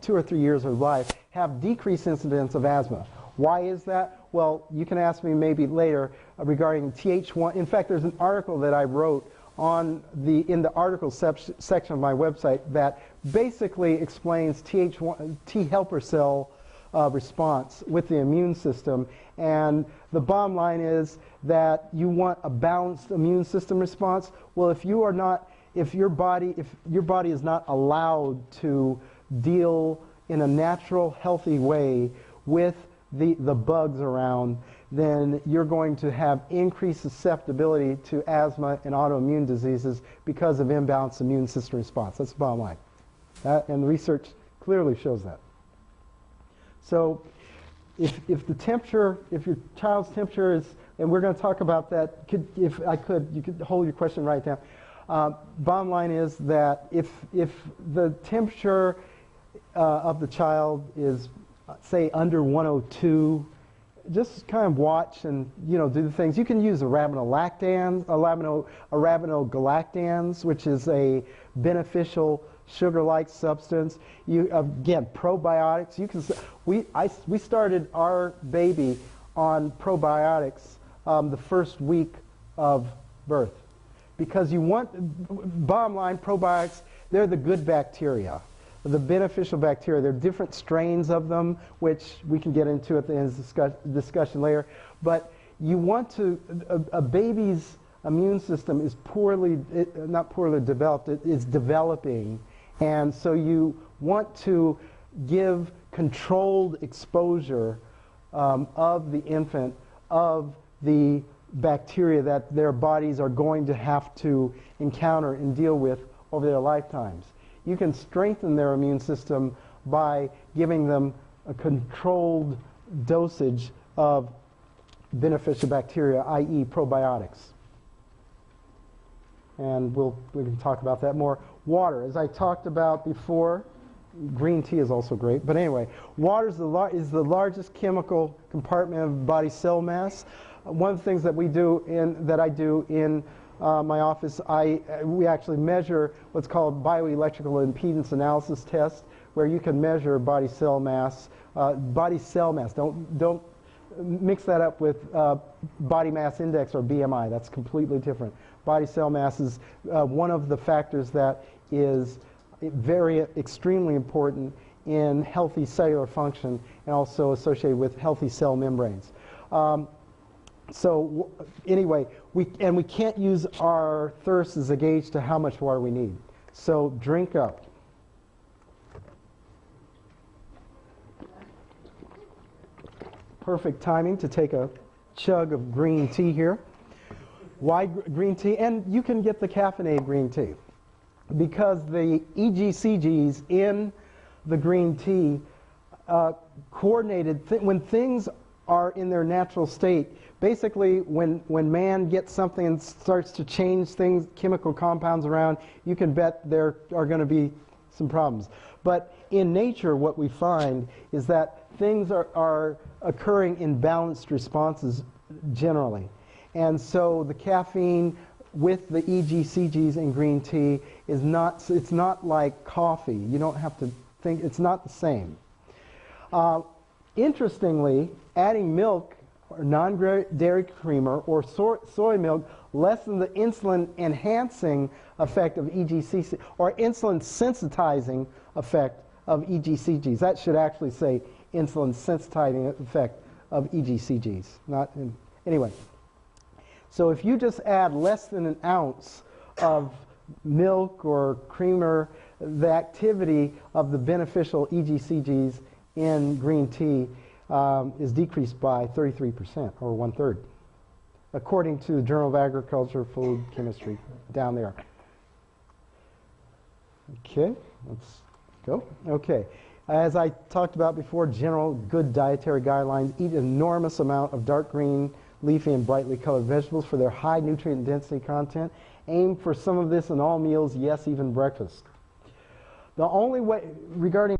2 or 3 years of life, have decreased incidence of asthma. Why is that? Well, you can ask me maybe later regarding Th1. In fact, there's an article that I wrote in the article section of my website that basically explains Th1 T helper cell response with the immune system. And the bottom line is that you want a balanced immune system response. Well, if your body is not allowed to deal in a natural, healthy way with the bugs around, then you're going to have increased susceptibility to asthma and autoimmune diseases because of imbalanced immune system response. That's the bottom line. And the research clearly shows that. So if your child's temperature is, and we're going to talk about that, you could hold your question right now. Bottom line is that if the temperature of the child is, say, under 102, just kind of watch and do the things. You can use arabinogalactans, which is a beneficial sugar-like substance. Again, probiotics. We started our baby on probiotics the first week of birth, because bottom line, probiotics, they're the good bacteria, the beneficial bacteria. There are different strains of them, which we can get into at the end of the discussion later. But you want a baby's immune system is not poorly developed, it's developing. And so you want to give controlled exposure of the infant, of the bacteria that their bodies are going to have to encounter and deal with over their lifetimes. You can strengthen their immune system by giving them a controlled dosage of beneficial bacteria, i.e. probiotics. And we can talk about that more. Water, as I talked about before, green tea is also great. But anyway, water is the largest chemical compartment of body cell mass. One of the things that I do in my office, we actually measure what's called bioelectrical impedance analysis test, where you can measure body cell mass. Don't mix that up with body mass index or BMI. That's completely different. Body cell mass is one of the factors that is extremely important in healthy cellular function and also associated with healthy cell membranes. So anyway, we can't use our thirst as a gauge to how much water we need. So drink up. Perfect timing to take a chug of green tea here. Why green tea? And you can get the caffeinated green tea, because the EGCGs in the green tea coordinated when things are in their natural state. Basically, when man gets something and starts to change things, chemical compounds around, you can bet there are going to be some problems. But in nature, what we find is that things are occurring in balanced responses generally. And so the caffeine with the EGCGs in green tea it's not like coffee. You don't have to think, it's not the same. Interestingly, adding milk or non-dairy creamer or soy milk lessen the insulin enhancing effect of EGCG or insulin sensitizing effect of EGCGs. That should actually say insulin sensitizing effect of EGCGs. Anyway, so if you just add less than an ounce of milk or creamer, the activity of the beneficial EGCGs in green tea is decreased by 33%, or 1/3, according to the Journal of Agriculture, Food Chemistry down there. Okay, let's go. Okay, as I talked about before, general good dietary guidelines: eat an enormous amount of dark green, leafy, and brightly colored vegetables for their high nutrient density content. Aim for some of this in all meals, yes, even breakfast. The only way regarding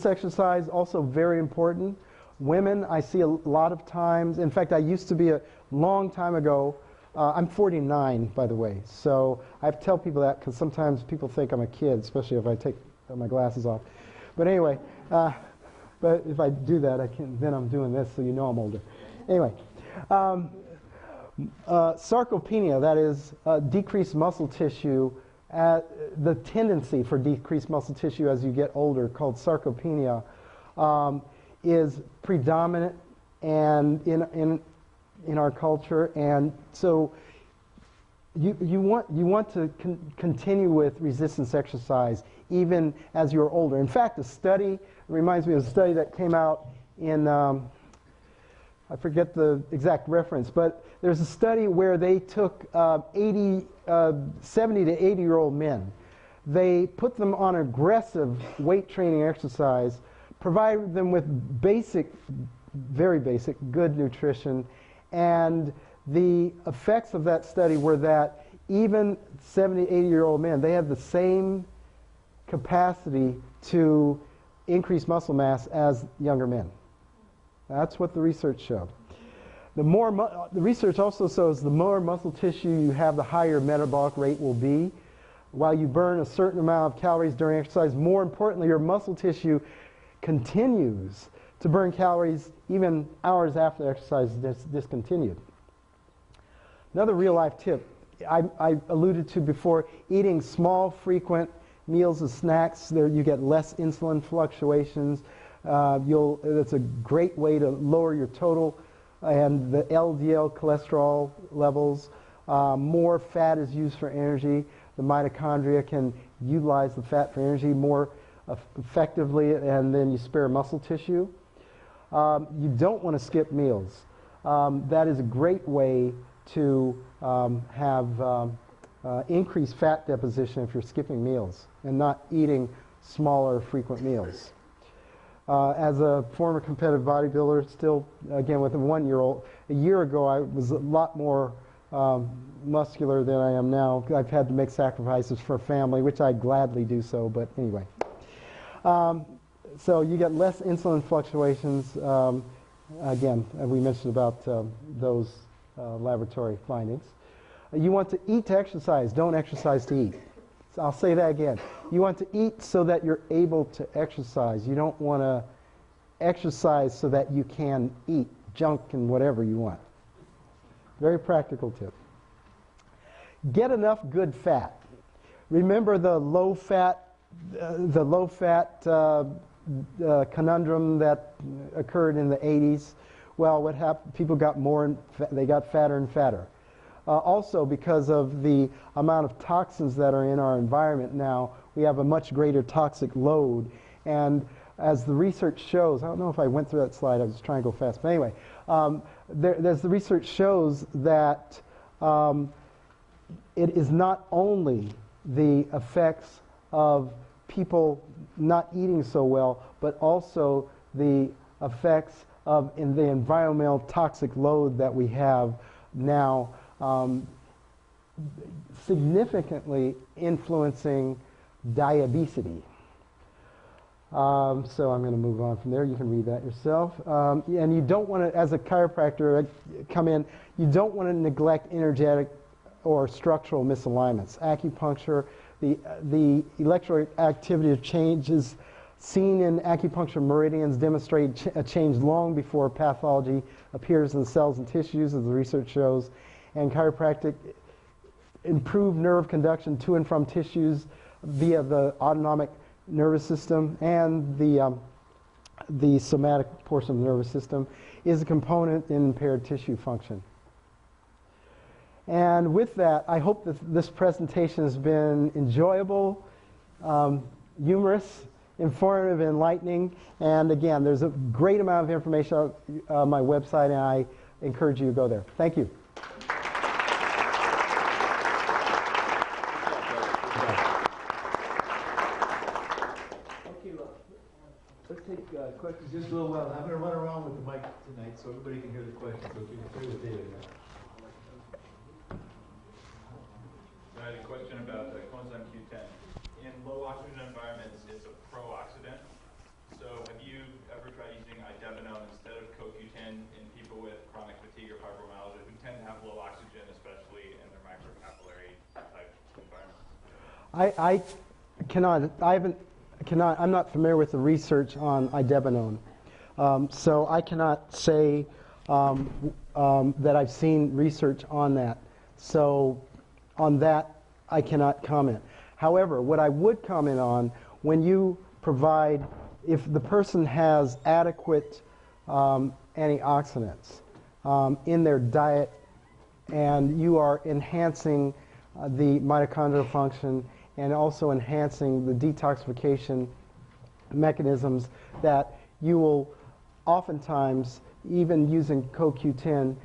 exercise, also very important. Women, I see a lot of times, in fact, I used to be a long time ago, I'm 49, by the way, so I have to tell people that because sometimes people think I'm a kid, especially if I take my glasses off. But anyway, but if I do that, then I'm doing this, so you know I'm older. Anyway, sarcopenia, that is decreased muscle tissue, the tendency for decreased muscle tissue as you get older, called sarcopenia, is predominant and in our culture, and so you want to continue with resistance exercise even as you're older. In fact, a study reminds me of a study that came out in I forget the exact reference, but there's a study where they took 70 to 80-year-old men. They put them on aggressive weight training exercise, provided them with basic, very basic, good nutrition, and the effects of that study were that even 70, 80-year-old men, they had the same capacity to increase muscle mass as younger men. That's what the research showed. The research also shows the more muscle tissue you have, the higher metabolic rate will be. While you burn a certain amount of calories during exercise, more importantly, your muscle tissue continues to burn calories even hours after the exercise is discontinued. Another real-life tip I alluded to before: eating small, frequent meals and snacks. There you get less insulin fluctuations. That's a great way to lower your total and the LDL cholesterol levels. More fat is used for energy. The mitochondria can utilize the fat for energy more effectively, and then you spare muscle tissue. You don't want to skip meals. That is a great way to have increased fat deposition if you're skipping meals and not eating smaller, frequent meals. As a former competitive bodybuilder, still, again, with a 1-year-old, a year ago I was a lot more muscular than I am now. I've had to make sacrifices for family, which I gladly do so, but anyway. So you get less insulin fluctuations. Again, we mentioned about those laboratory findings. You want to eat to exercise, don't exercise to eat. So I'll say that again. You want to eat so that you're able to exercise. You don't want to exercise so that you can eat junk and whatever you want. Very practical tip. Get enough good fat. Remember the low-fat conundrum that occurred in the 80s? Well, what happened? People got they got fatter and fatter. Also, because of the amount of toxins that are in our environment now, we have a much greater toxic load. And as the research shows, I don't know if I went through that slide, I was trying to go fast, but anyway, there's the research shows that it is not only the effects of people not eating so well, but also the effects of the environmental toxic load that we have now, significantly influencing diabetes. So I'm going to move on from there. You can read that yourself. And you don't want to, as a chiropractor, come in, you don't want to neglect energetic or structural misalignments. Acupuncture, the electrical activity of changes seen in acupuncture meridians demonstrate a change long before pathology appears in the cells and tissues, as the research shows. And chiropractic improve nerve conduction to and from tissues via the autonomic nervous system and the somatic portion of the nervous system, is a component in impaired tissue function. And with that, I hope that this presentation has been enjoyable, humorous, informative, enlightening. And again, there's a great amount of information on my website, and I encourage you to go there. Thank you. Okay, well, let's take questions just a little while. I'm going to run around with the mic tonight so everybody can hear the questions. So if you can hear with David. I had a question about coenzyme Q10. In low oxygen environments, it's a pro-oxidant. So have you ever tried using idebenone instead of CoQ10 in people with chronic fatigue or fibromyalgia who tend to have low oxygen, especially in their microcapillary type environments? I'm not familiar with the research on idebenone. So I cannot say that I've seen research on that. So on that, I cannot comment. However, what I would comment on, when you provide, if the person has adequate antioxidants in their diet and you are enhancing the mitochondrial function and also enhancing the detoxification mechanisms, that you will oftentimes, even using CoQ10,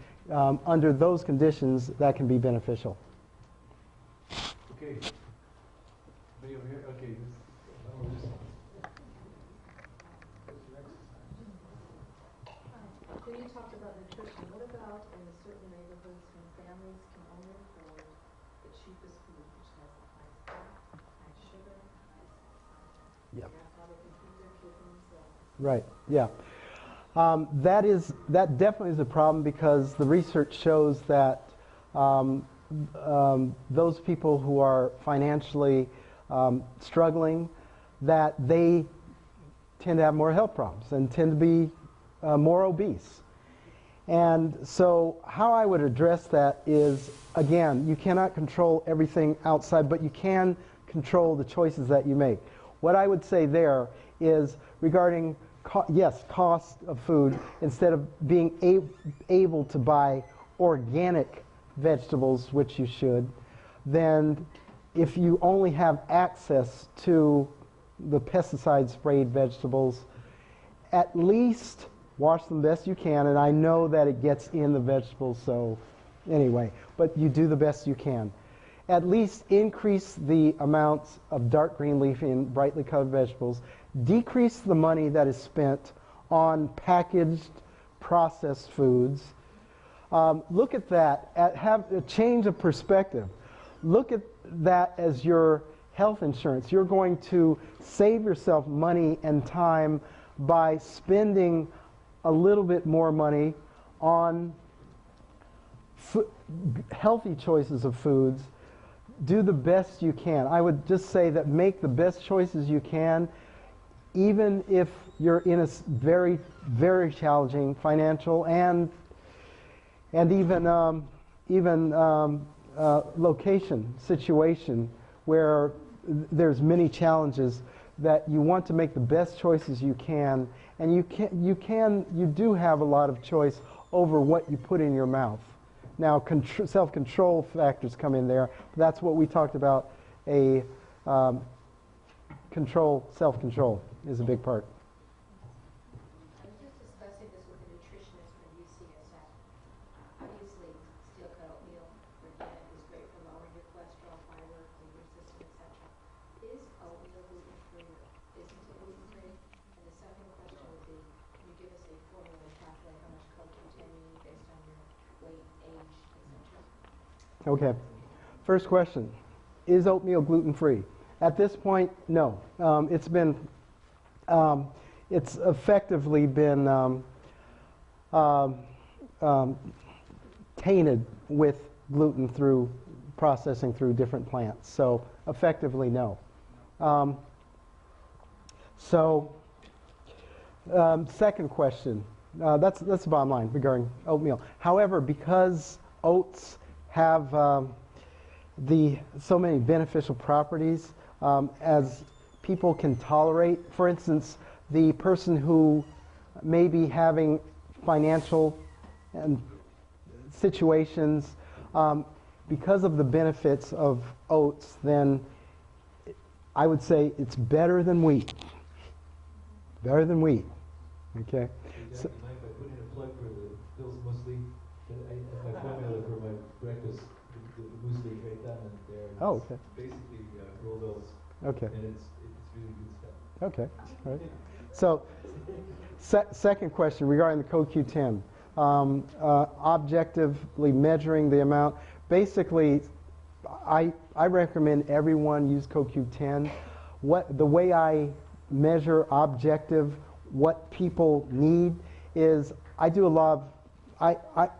under those conditions, that can be beneficial. Okay. Anybody over here? Okay. When you talked about nutrition, what about in certain neighborhoods when families can only afford the cheapest food, which has the highest fat, high sugar, Yep. that's how they can feed their kids and themselves? Right, yeah. That definitely is a problem, because the research shows that those people who are financially struggling, that they tend to have more health problems and tend to be more obese. And so how I would address that is, again, you cannot control everything outside, but you can control the choices that you make. What I would say there is regarding, cost of food, instead of being able to buy organic vegetables, which you should, then if you only have access to the pesticide-sprayed vegetables, at least wash them best you can, and I know that it gets in the vegetables, so anyway, but you do the best you can. At least increase the amounts of dark green leafy and brightly colored vegetables. Decrease the money that is spent on packaged, processed foods. Look at that, have a change of perspective. Look at that as your health insurance. You're going to save yourself money and time by spending a little bit more money on healthy choices of foods. Do the best you can. I would just say that make the best choices you can, even if you're in a very, very challenging financial and even location situation where there's many challenges, that you want to make the best choices you can, and you do have a lot of choice over what you put in your mouth. Now, self-control factors come in there. That's what we talked about. Self-control is a big part. I was just discussing this with a nutritionist from UCSF. Obviously, steel-cut oatmeal, organic, is great for lowering your cholesterol, fiber, immune system, etc. Is oatmeal gluten-free or isn't it gluten-free? And the second question would be, can you give us a formula and calculate how much CoQ10 you need based on your weight, age, etc.? Okay. First question, is oatmeal gluten-free? At this point, no. It's effectively been tainted with gluten through processing through different plants. So effectively, no. Second question, that's the bottom line regarding oatmeal. However, because oats have so many beneficial properties as people can tolerate. For instance, the person who may be having financial and situations, because of the benefits of oats, then I would say it's better than wheat. Better than wheat. Okay. Exactly. Mind if I put in a plug for the Bill's muesli? My formula for my breakfast, the muesli right down in there. Oh, okay. Basically rolled oats. Okay. And it's really good stuff. Okay. All right. So, second question regarding the CoQ10. Objectively measuring the amount. Basically, I recommend everyone use CoQ10. The way I measure objective what people need is I do a lot of,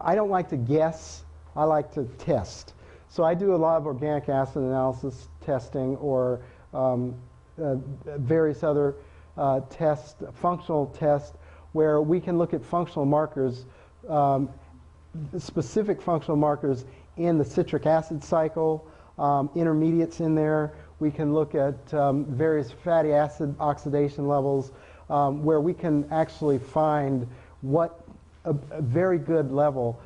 I don't like to guess, I like to test. So I do a lot of organic acid analysis testing or various other tests, functional tests, where we can look at functional markers, specific functional markers in the citric acid cycle, intermediates in there. We can look at various fatty acid oxidation levels, where we can actually find what a very good level,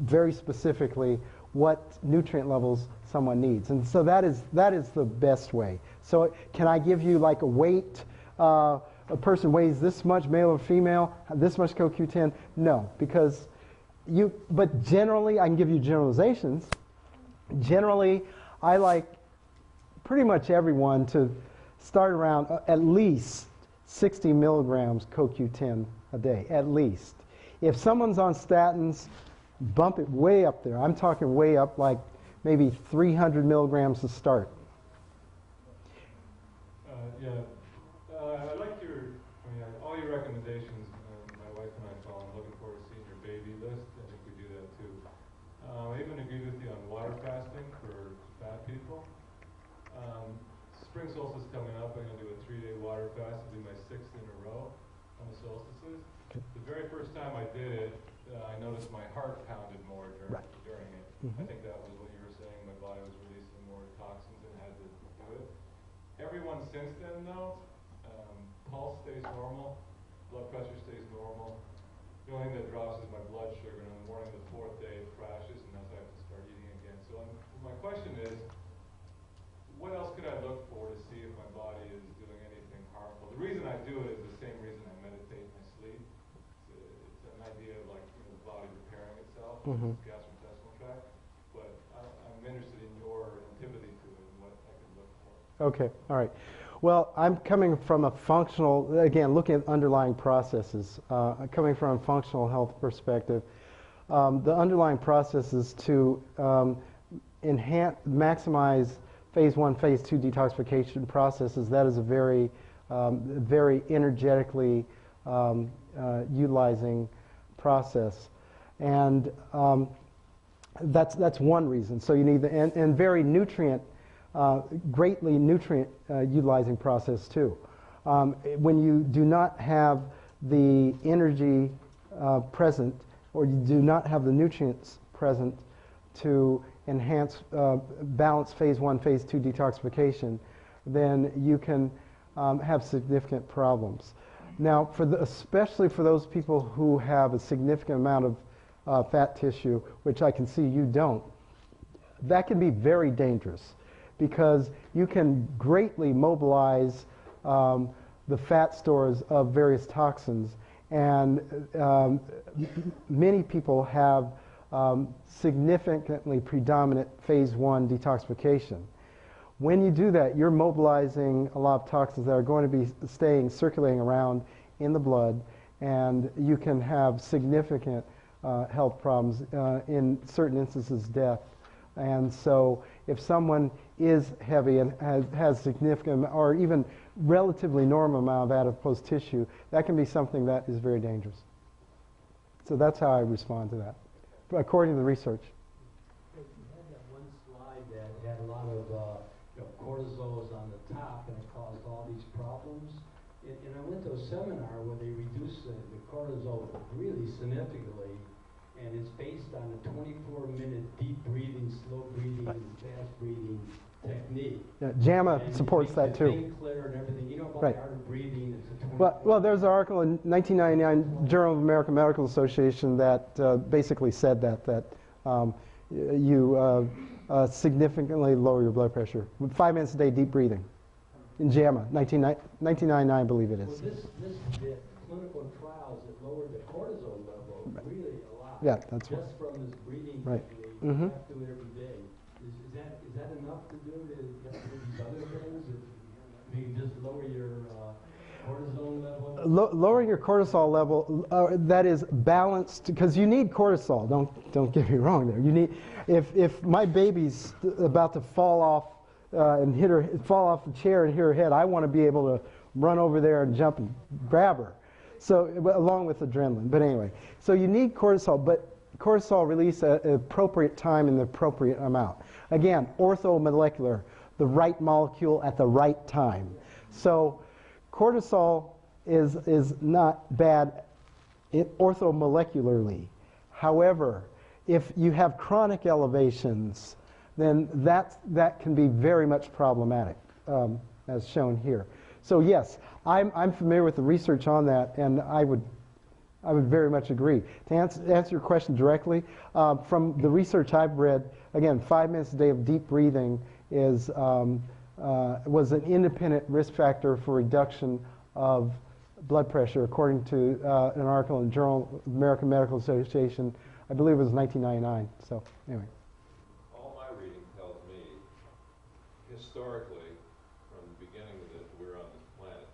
very specifically, what nutrient levels someone needs. And so that is the best way. So can I give you like a weight? A person weighs this much, male or female, this much CoQ10? No, because but generally, I can give you generalizations. Generally, I like pretty much everyone to start around at least 60 milligrams CoQ10 a day, at least. If someone's on statins, bump it way up there. I'm talking way up, like maybe 300 milligrams to start. I like all your recommendations. My wife and I follow. I'm looking forward to seeing your baby list. I think we do that too. I even agree with you on water fasting for fat people. Spring solstice coming up. I'm going to do a 3-day water fast. It'll be my 6th in a row on the solstices. Okay. The very first time I did it, I noticed my heart pounded more during it. Mm-hmm. I think that was what you were saying. My body was releasing more toxins and had to do it. Everyone since then, though, pulse stays normal, blood pressure stays normal. The only thing that drops is my blood sugar, and on the morning of the 4th day it crashes, and that's I have to start eating again. So my question is, what else could I look for to see if my body is doing anything harmful? The reason I do it is the same reason I meditate in my sleep. It's an idea of like the body repairing itself, gastrointestinal tract. But I'm interested in your antipathy to it and what I could look for. Okay, all right. Well, I'm coming from a functional, again, looking at underlying processes, coming from a functional health perspective. The underlying process is to maximize phase 1, phase 2 detoxification processes. That is a very, very energetically utilizing process. And that's one reason. So you need and very greatly nutrient utilizing process too. When you do not have the energy present, or you do not have the nutrients present to enhance, balance phase 1, phase 2 detoxification, then you can have significant problems. Now, especially for those people who have a significant amount of fat tissue, which I can see you don't, that can be very dangerous, because you can greatly mobilize the fat stores of various toxins, and many people have significantly predominant phase 1 detoxification. When you do that, you're mobilizing a lot of toxins that are going to be circulating around in the blood, and you can have significant health problems, in certain instances death. And so if someone is heavy and has significant or even relatively normal amount of adipose tissue, that can be something that is very dangerous. So that's how I respond to that, according to the research. You had that one slide that had a lot of cortisols on the top, and it caused all these problems. And I went to a seminar where they reduced the cortisol really significantly, and it's based on a 24-minute deep breathing, slow breathing, and fast breathing technique. Yeah, JAMA And it supports makes that the too. think clear and everything. You know about Right. the art of breathing? It's a 24 Well, there's an article in 1999 Journal of the American Medical Association that basically said that you significantly lower your blood pressure with 5 minutes a day deep breathing in JAMA, 1999, I believe it Well, is. the clinical trials that lowered the cortisol level really a lot. Yeah, that's right. just from this breathing Right. technique. Mhm. You have to do it every day. Is that enough to do to get through these other things? If you can just lower your cortisol level. Lowering your cortisol level, that is balanced, because you need cortisol. Don't get me wrong there. You need, if my baby's about to fall off fall off the chair and hit her head, I want to be able to run over there and jump and grab her. So along with adrenaline. But anyway, so you need cortisol, but cortisol release at an appropriate time in the appropriate amount. Again, orthomolecular, the right molecule at the right time. So cortisol is not bad orthomolecularly. However, if you have chronic elevations, then that can be very much problematic, as shown here. So yes, I'm familiar with the research on that, and I would very much agree. To answer your question directly, from the research I've read, again, 5 minutes a day of deep breathing was an independent risk factor for reduction of blood pressure, according to an article in Journal of the American Medical Association. I believe it was 1999. So anyway. All my reading tells me, historically, from the beginning that we're on this planet,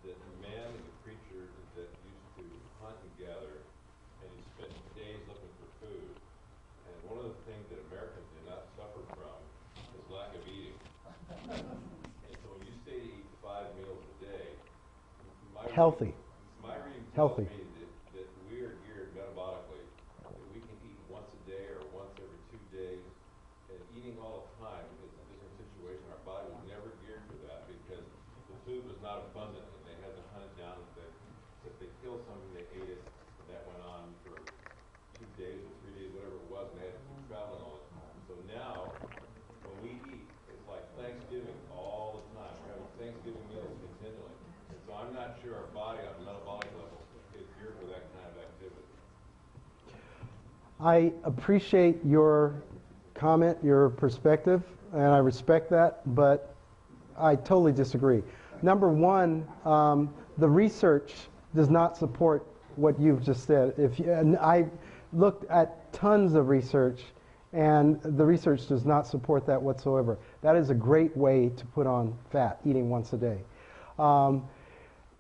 that man is a creature that used to hunt and gather, and he spent days looking for food. And one of the things that Americans do not suffer from is lack of eating. And so when you say to eat 5 meals a day, Healthy. My reading tells Healthy. me that we are geared metabolically, that we can eat once a day or once every 2 days. And eating all the time is a different situation. Our body was never geared for that because the food was not abundant and they had to hunt it down. If they killed something, they ate it. And that went on for 2 days or 3 days, whatever it was, and they had to keep traveling all the time. So now, when we eat, it's like Thanksgiving all the time. We're having Thanksgiving meals continually. And so I'm not sure our body on a metabolic level is geared for that kind of activity. I appreciate your comment, your perspective, and I respect that, but I totally disagree. Number one, the research does not support what you've just said. And I looked at tons of research, and the research does not support that whatsoever. That is a great way to put on fat, eating once a day.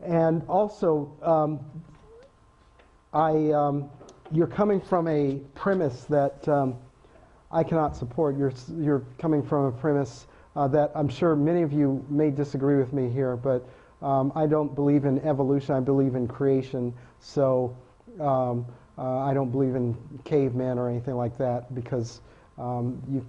And also, you're coming from a premise that I cannot support. You're coming from a premise that I'm sure many of you may disagree with me here, but I don't believe in evolution. I believe in creation. So I don't believe in cavemen or anything like that, because you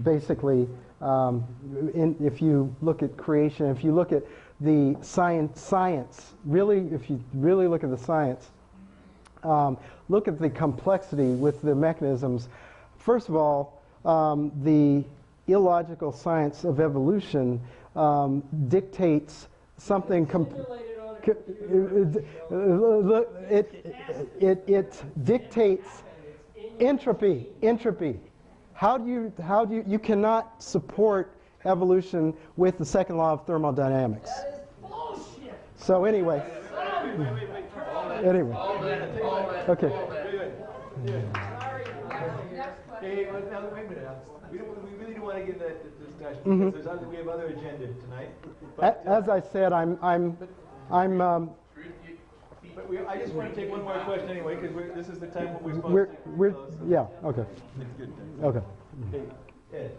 basically, if you look at creation, if you look at the science, really, if you really look at the science, look at the complexity with the mechanisms. First of all, the illogical science of evolution dictates something. It dictates entropy. How do you cannot support evolution with the second law of thermodynamics. That is bullshit. So anyway. Anyway. Okay. Sorry. Next question. Hey, now, wait a minute. We really don't want to get into that discussion Mhm. because we have other agenda tonight. As I said, I'm But I just want to take one more question anyway, because this is the time when we're supposed to close, so yeah, okay, it's good time. okay. Okay, Ed.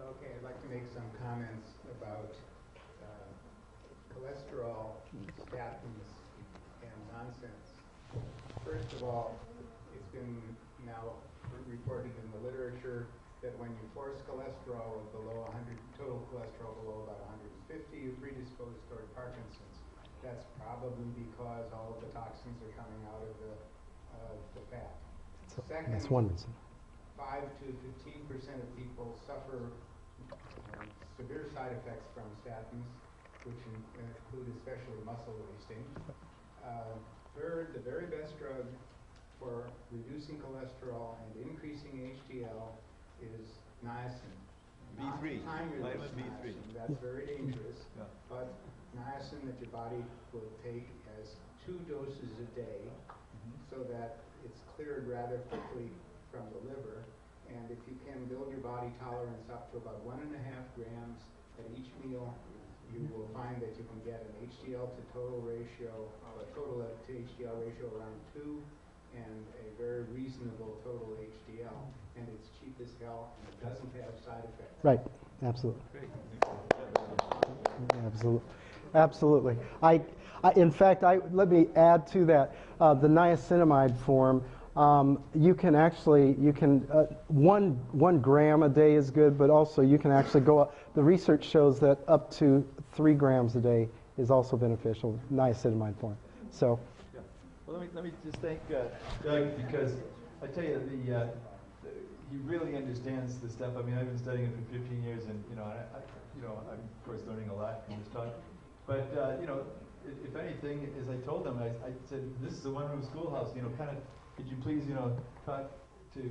Okay, I'd like to make some comments about cholesterol, statins, and nonsense. First of all, it's been now reported in the literature that when you force cholesterol below 100, total cholesterol below about 150, you're predisposed toward Parkinson's. That's probably because all of the toxins are coming out of the fat. Second, That's one reason. 5 to 15% of people suffer severe side effects from statins, which include especially muscle wasting. Third, the very best drug for reducing cholesterol and increasing HDL is niacin. B3, vitamin B3. Niacin. That's very dangerous, Yeah. but niacin that your body will take as 2 doses a day, so that it's cleared rather quickly from the liver. And if you can build your body tolerance up to about 1.5 grams at each meal, you will find that you can get an HDL to total ratio, a total to HDL ratio around 2, and a very reasonable total HDL. And it's cheap as hell, and it doesn't have side effects. Right, absolutely. Great. Absolutely. Absolutely. In fact, let me add to that. The niacinamide form, you can 1 gram a day is good, but also you can actually go up. The research shows that up to 3 grams a day is also beneficial, niacinamide form. So. Yeah. Well, let me just thank Doug, because I tell you, he really understands this stuff. I mean, I've been studying it for 15 years, and I'm of course learning a lot from this talk. But if anything, as I told him, I said, this is a one-room schoolhouse. Kind of, could you please, talk to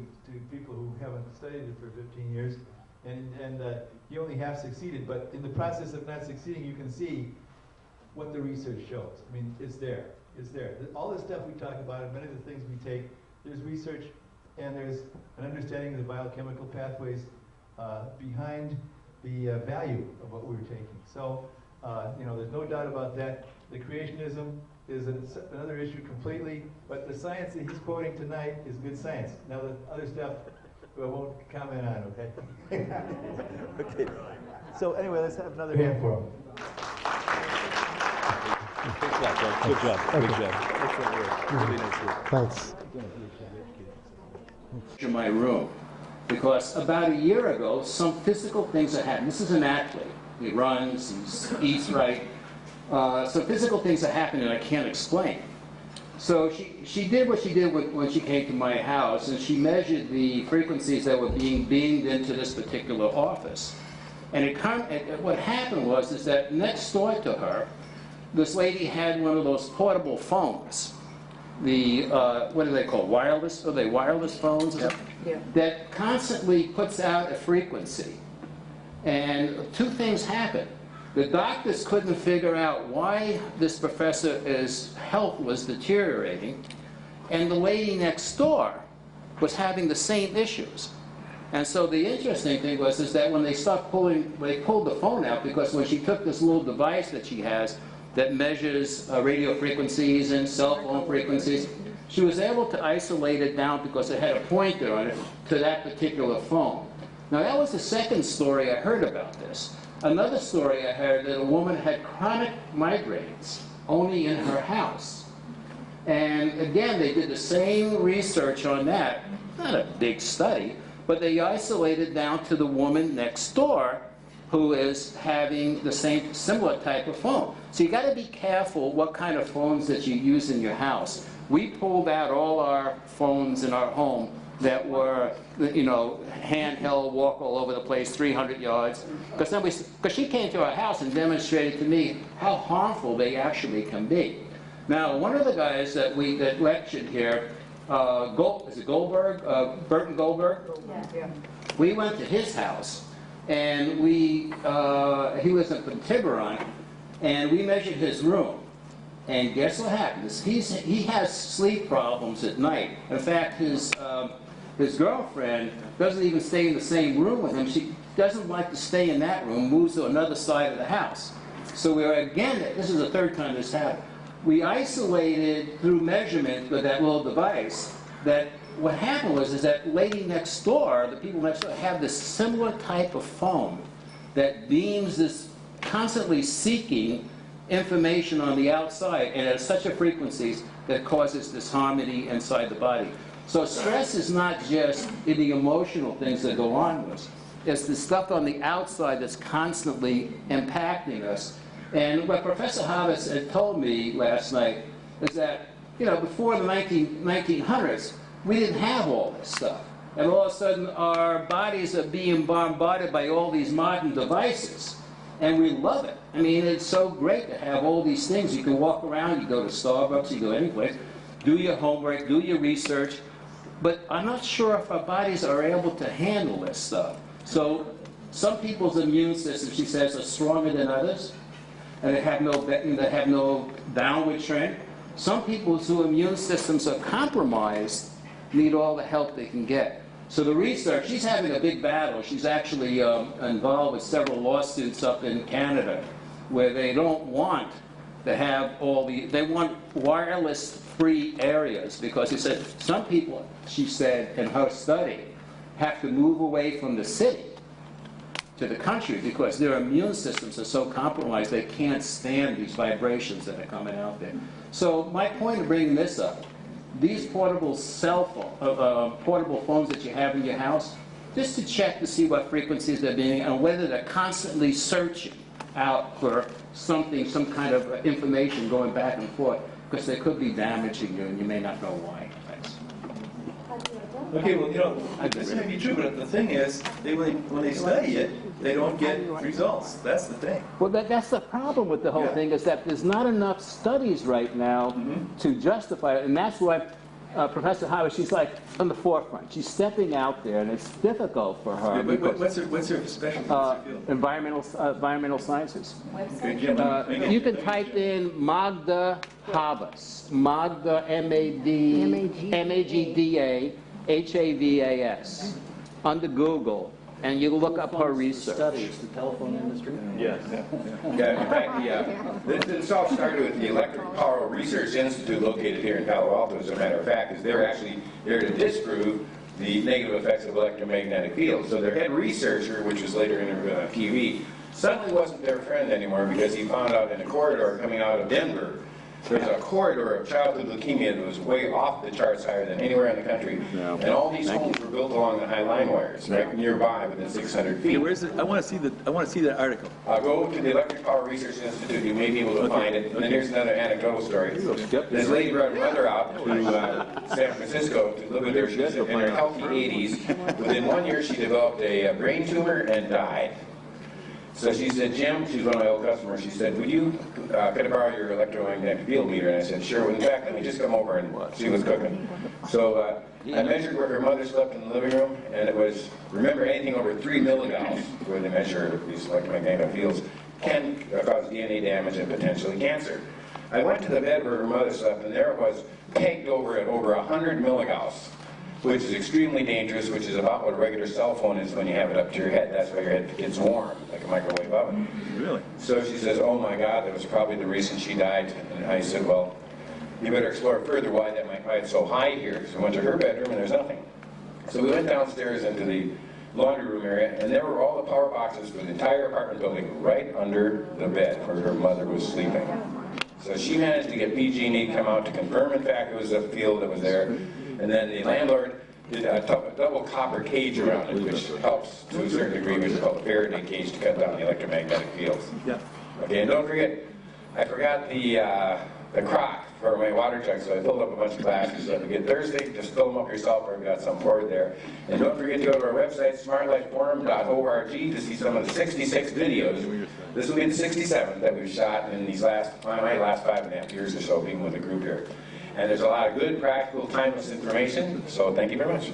people who haven't studied it for 15 years, and he only half succeeded. But in the process of not succeeding, you can see what the research shows. I mean, it's there. It's there. All the stuff we talk about, and many of the things we take, there's research, and there's an understanding of the biochemical pathways behind the value of what we were taking. So, there's no doubt about that. The creationism is another issue completely, but the science that he's quoting tonight is good science. Now, the other stuff I won't comment on, okay? Okay. So anyway, let's have another hand for him. Good job, Doug. Good job. Good job. Excellent work. Really nice work. Thanks. In my room, because about a year ago, some physical things are happening. This is an athlete. He runs, he eats right. Some physical things are happening that I can't explain. So she did what she did when she came to my house, and she measured the frequencies that were being beamed into this particular office. And what happened was that next door to her, this lady had one of those portable phones. The, what do they call, wireless? Are they wireless phones? Yep. Yeah. That constantly puts out a frequency. And 2 things happened. The doctors couldn't figure out why this professor's health was deteriorating, and the lady next door was having the same issues. And so the interesting thing was that when they pulled the phone out, because when she took this little device that she has that measures radio frequencies and cell phone frequencies, she was able to isolate it down because it had a pointer on it to that particular phone. Now that was the second story I heard about this. Another story I heard that a woman had chronic migraines only in her house. And again, they did the same research on that. Not a big study, but they isolated down to the woman next door who is having the same similar type of phone. So you got to be careful what kind of phones that you use in your house. We pulled out all our phones in our home that were, handheld, walk all over the place, 300 yards. Because she came to our house and demonstrated to me how harmful they actually can be. Now, one of the guys that lectured here, is it Goldberg? Burton Goldberg? Yeah. We went to his house, and he was in Tiburon, and we measured his room. And guess what happens? He has sleep problems at night. In fact, his girlfriend doesn't even stay in the same room with him. She doesn't like to stay in that room, moves to another side of the house. So this is the 3rd time this happened. We isolated through measurement with that little device that what happened was that lady next door, the people next door, have this similar type of phone that beams this constantly seeking information on the outside, and at such a frequencies that causes disharmony inside the body. So stress is not just in the emotional things that go on with us. It's the stuff on the outside that's constantly impacting us. And what Professor Hobbs had told me last night is that, you know, before the 1900s, we didn't have all this stuff. And all of a sudden, our bodies are being bombarded by all these modern devices. And we love it. I mean, it's so great to have all these things. You can walk around, you go to Starbucks, you go anyplace, do your homework, do your research. But I'm not sure if our bodies are able to handle this stuff. So some people's immune systems, she says, are stronger than others, and they have no downward trend. Some people's immune systems are compromised need all the help they can get. So the research, she's having a big battle. She's actually involved with several lawsuits up in Canada where they don't want to have they want wireless-free areas because she said some people, she said in her study, have to move away from the city to the country because their immune systems are so compromised they can't stand these vibrations that are coming out there. So my point of bringing this up, these portable portable phones that you have in your house, just to check to see what frequencies they're being and whether they're constantly searching out for something, some kind of information going back and forth, because they could be damaging you and you may not know why. Thanks. Okay, well, you know, this may be true, but the thing is, when they study it, they don't get results. That's the thing. Well, that's the problem with the whole thing, is that there's not enough studies right now to justify it. And that's why Professor Howard, she's like on the forefront. She's stepping out there, and it's difficult for her. What's her specialty? What's her field? Environmental sciences. Okay, Jim, You can type in Magda Havas. Magda, M-A-G-D-A, H-A-V-A-S, under Google, and you look up her research. Studies the telephone industry. Yes. Yeah, in fact, this all started with the Electric Power Research Institute located here in Palo Alto, as a matter of fact, because they're actually there to disprove the negative effects of electromagnetic fields. So their head researcher, which was later interviewed on TV, suddenly wasn't their friend anymore because he found out in a corridor coming out of Denver, there's a corridor of childhood leukemia that was way off the charts higher than anywhere in the country. Yeah. And all these homes were built along the high line wires, right nearby, within 600 feet. Okay, where's it? I want to see that article. Go to the Electric Power Research Institute. You may be able to find it. And then here's another anecdotal story. This lady brought her mother out to San Francisco to live with her. She was in her healthy 80s. Within 1 year, she developed a brain tumor and died. So she said, Jim, she's one of my old customers, she said, could I borrow your electromagnetic field meter? And I said, sure. In fact, let me just come over and see what's cooking. So I measured where her mother slept in the living room, and it was, remember, anything over 3 milligauss, where they measure these electromagnetic fields, can cause DNA damage and potentially cancer. I went to the bed where her mother slept, and there it was, pegged over at over 100 milligauss. Which is extremely dangerous, which is about what a regular cell phone is when you have it up to your head. That's why your head gets warm, like a microwave oven. Really? So she says, oh my God, that was probably the reason she died. And I said, well, you better explore further why it's so high here. So we went to her bedroom and there's nothing. So we went downstairs into the laundry room area, and there were all the power boxes for the entire apartment building right under the bed where her mother was sleeping. So she managed to get PG&E to come out to confirm, in fact, it was a field that was there. And then the landlord did a double copper cage around it, which helps to a certain degree, which is called a Faraday cage to cut down the electromagnetic fields. Yeah. Okay, and don't forget, I forgot the crock for my water jug, so I filled up a bunch of glasses. So if you get thirsty, just fill them up yourself, or I've got some poured there. And don't forget to go to our website, smartlifeforum.org, to see some of the 66 videos. This will be the 67th that we've shot in these my last 5.5 years or so being with the group here. And there's a lot of good, practical, timeless information, so thank you very much.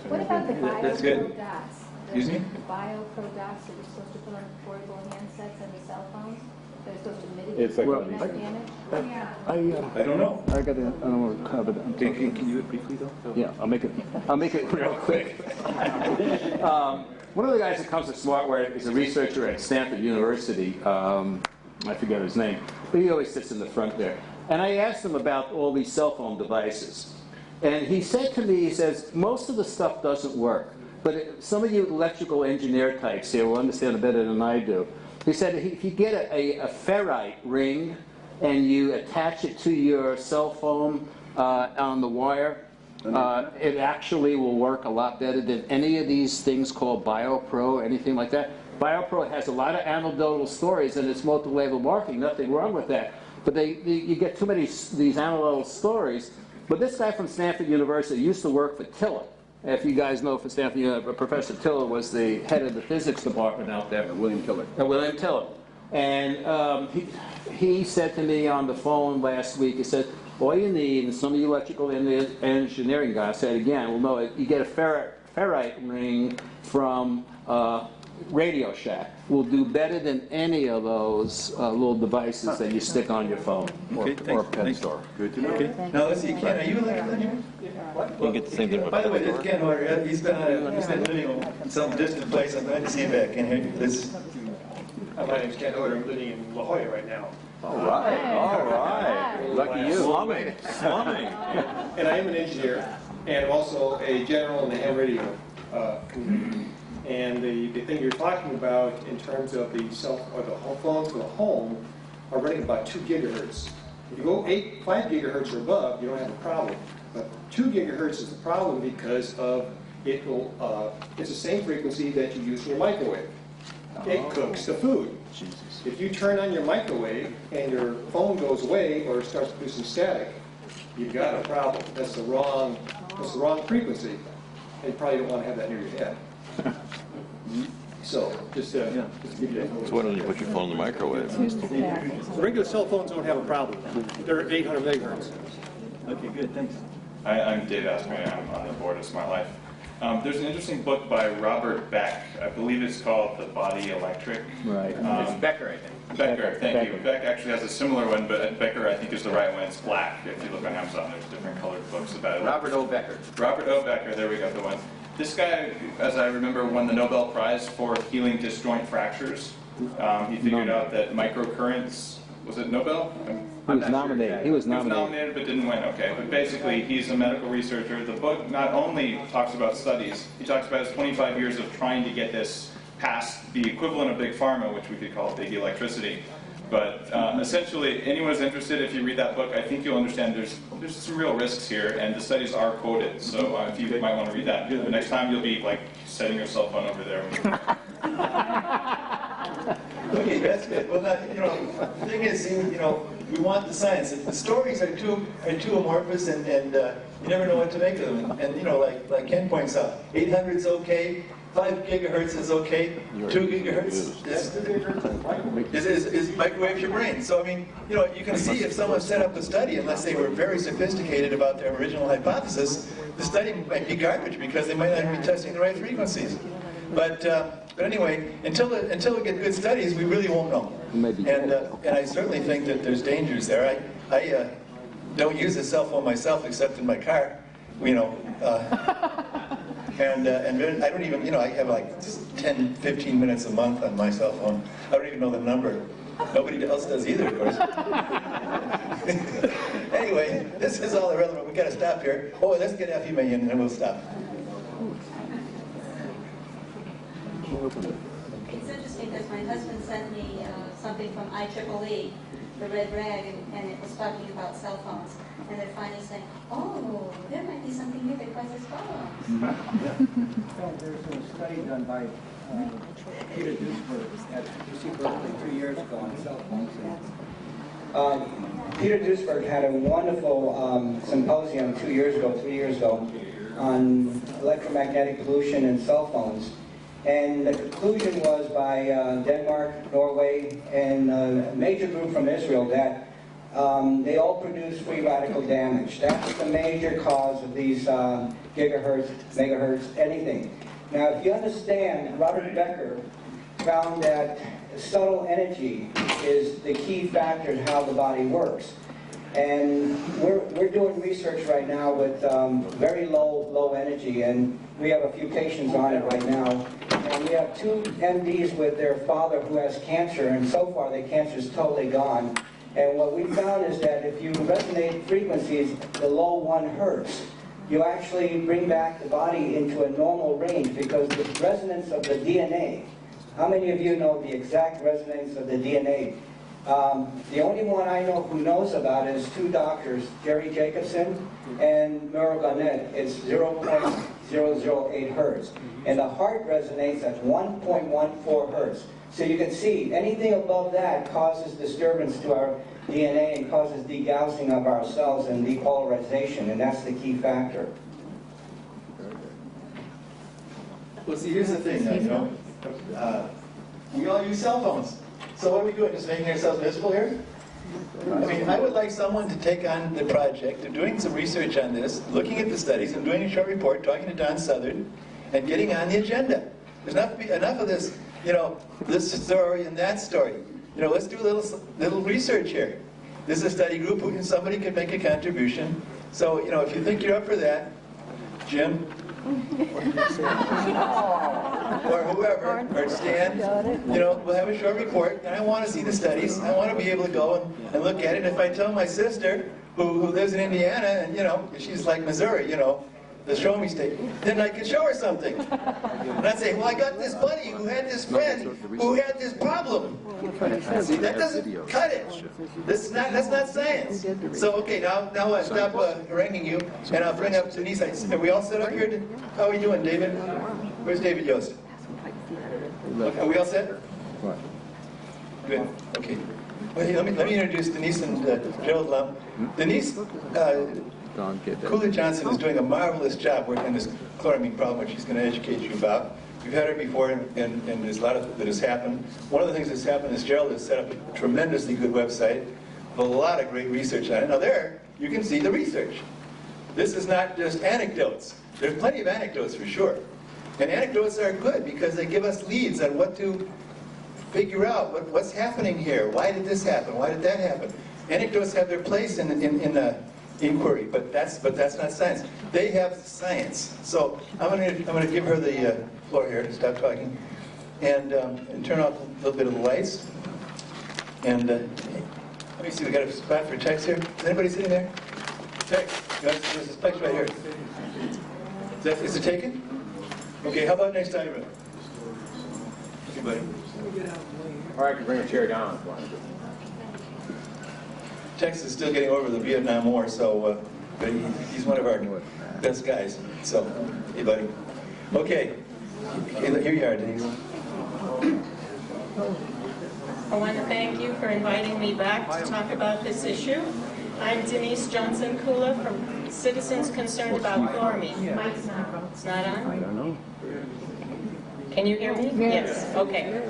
What about the That's good. BioPro dots? Excuse me? The BioPro dots that you're supposed to put on portable handsets and the cell phones? They're supposed to mitigate net damage? Yeah. I don't know. I don't want to cover that. Okay, can you do it briefly though? Yeah, I'll make it real quick. One of the guys that comes to Smartware is a researcher at Stanford University. I forget his name, but he always sits in the front there. And I asked him about all these cell phone devices. And he said to me, he says, most of the stuff doesn't work. But some of you electrical engineer types here will understand it better than I do. He said if you get a ferrite ring and you attach it to your cell phone on the wire, it actually will work a lot better than any of these things called BioPro, anything like that. BioPro has a lot of anecdotal stories and it's multi-level marketing, nothing wrong with that. but you get too many these anecdotal stories. But this guy from Stanford University used to work for Tiller. If you guys know, for Stanford, Professor Tiller was the head of the physics department out there. William Tiller. William Tiller. And he said to me on the phone last week, he said, all you need, and some of you electrical and engineering guys said again, well, no, you get a ferrite ring from Radio Shack. Will do better than any of those little devices that you stick on your phone or a pen store. Good to know. Okay. Now let's see, Ken, are you electrical engineer? You get the same thing with By the way, this is Ken Horter. He's been living in some distant place. I'm glad to see him back in here. My name's Ken Horter. I'm living in La Jolla right now. All right. Lucky you. Slumming. And I am an engineer, and I'm also a general in the ham radio community. And the thing you're talking about in terms of the home phone to a home are running about 2 gigahertz. If you go 5 gigahertz or above, you don't have a problem. But 2 gigahertz is the problem because of it's the same frequency that you use in your microwave. It cooks the food. If you turn on your microwave and your phone goes away or starts producing static, you've got a problem. That's the wrong frequency. And you probably don't want to have that near your head. So, just to give you that. So why don't you put your phone in the microwave? Regular cell phones don't have a problem. They're at 800 megahertz. Okay, good, thanks. I'm Dave Asprey. I'm on the board of Smart Life. There's an interesting book by Robert Beck. I believe it's called The Body Electric. Right. It's Becker, I think. Becker, thank you. Beck actually has a similar one, but Becker I think is the right one. It's black. If you look on Amazon, there's different colored books about it. Robert O. Becker. Robert O. Becker, there we go, the one. This guy, as I remember, won the Nobel Prize for healing disjoint fractures. He figured out that microcurrents, was it Nobel? He was nominated. He was nominated but didn't win, okay. But basically, he's a medical researcher. The book not only talks about studies, he talks about his 25 years of trying to get this past the equivalent of Big Pharma, which we could call big electricity. But essentially, anyone who's interested, if you read that book, I think you'll understand there's some real risks here, and the studies are quoted. So if you might want to read that, the next time you'll be like setting your cell phone over there. Okay, that's good. Well, the thing is, we want the science. If the stories are too amorphous, and you never know what to make of them. And like Ken points out, 800 is okay. 5 gigahertz is okay. 2 gigahertz is microwaves your brain. So I mean, you can see if someone set up a study, unless they were very sophisticated about their original hypothesis, the study might be garbage because they might not be testing the right frequencies. But anyway, until we get good studies, we really won't know. And I certainly think that there's dangers there. I don't use a cell phone myself except in my car, and I don't even, I have like 10, 15 minutes a month on my cell phone. I don't even know the number. Nobody else does either, of course. Anyway, this is all irrelevant. We've got to stop here. Oh, let's get FEMA in and then we'll stop. It's interesting because my husband sent me something from IEEE, the red rag, and it was talking about cell phones. And they're finally saying, oh, there might be something here that causes problems. There's a study done by Peter Duisberg at UC Berkeley 2 years ago on cell phones. Peter Duisberg had a wonderful symposium 3 years ago, on electromagnetic pollution in cell phones. And the conclusion was by Denmark, Norway, and a major group from Israel that they all produce free radical damage. That's the major cause of these gigahertz, megahertz, anything. Now, if you understand, Robert Becker found that subtle energy is the key factor in how the body works. And we're doing research right now with very low energy, and we have a few patients on it right now. And we have 2 MDs with their father who has cancer, and so far the cancer is totally gone. And what we found is that if you resonate frequencies below 1 hertz, you actually bring back the body into a normal range because the resonance of the DNA. How many of you know the exact resonance of the DNA? The only one I know who knows about it is 2 doctors, Jerry Jacobson and Merle Garnett. It's 0.008 hertz. And the heart resonates at 1.14 hertz. So you can see anything above that causes disturbance to our DNA and causes degaussing of our cells and depolarization, and that's the key factor. Well, see, here's the thing, we all use cell phones. So what are we doing, just making ourselves miserable here? I mean, I would like someone to take on the project of doing some research on this, looking at the studies and doing a short report, talking to Don Southern, and getting on the agenda. There's enough of this, this story and that story. Let's do a little research here. This is a study group, and somebody could make a contribution. So, if you think you're up for that, Jim, or whoever, or Stan, we'll have a short report, and I want to see the studies. I want to be able to go and look at it. If I tell my sister, who lives in Indiana, and she's like Missouri, the show me state, then I can show her something. And I'd say, well, I got this buddy who had this friend who had this problem. See, that doesn't cut it. That's not science. So, okay, now I stop haranguing you, and I'll bring up Denise. Are we all set up here? How are we doing, David? Where's David Yost? Are we all set? Good. Okay. Well, let me introduce Denise and Gerald Lum. Denise Coolidge Johnson is doing a marvelous job working on this chloramine problem, which she's going to educate you about. We've had her before, and there's a lot that has happened. One of the things that's happened is Gerald has set up a tremendously good website with a lot of great research on it. Now there, you can see the research. This is not just anecdotes. There's plenty of anecdotes for sure. And anecdotes are good because they give us leads on what to figure out, what's happening here. Why did this happen? Why did that happen? Anecdotes have their place in inquiry, but that's not science. They have science. So I'm gonna give her the floor here to stop talking, and turn off a little bit of the lights. And let me see, we got a spot for Tex here. Is anybody sitting there? Tex, there's a space right here. Is it taken? Okay, how about next time? Okay, buddy. Or I can bring a chair down if you want to. Tex is still getting over the Vietnam War, so but he's one of our best guys. So, hey, buddy. Okay, here you are, Denise. I want to thank you for inviting me back to talk about this issue. I'm Denise Johnson-Kula from Citizens Concerned About Chloramine. It's not on? I don't know. Can you hear me? Yes. Okay.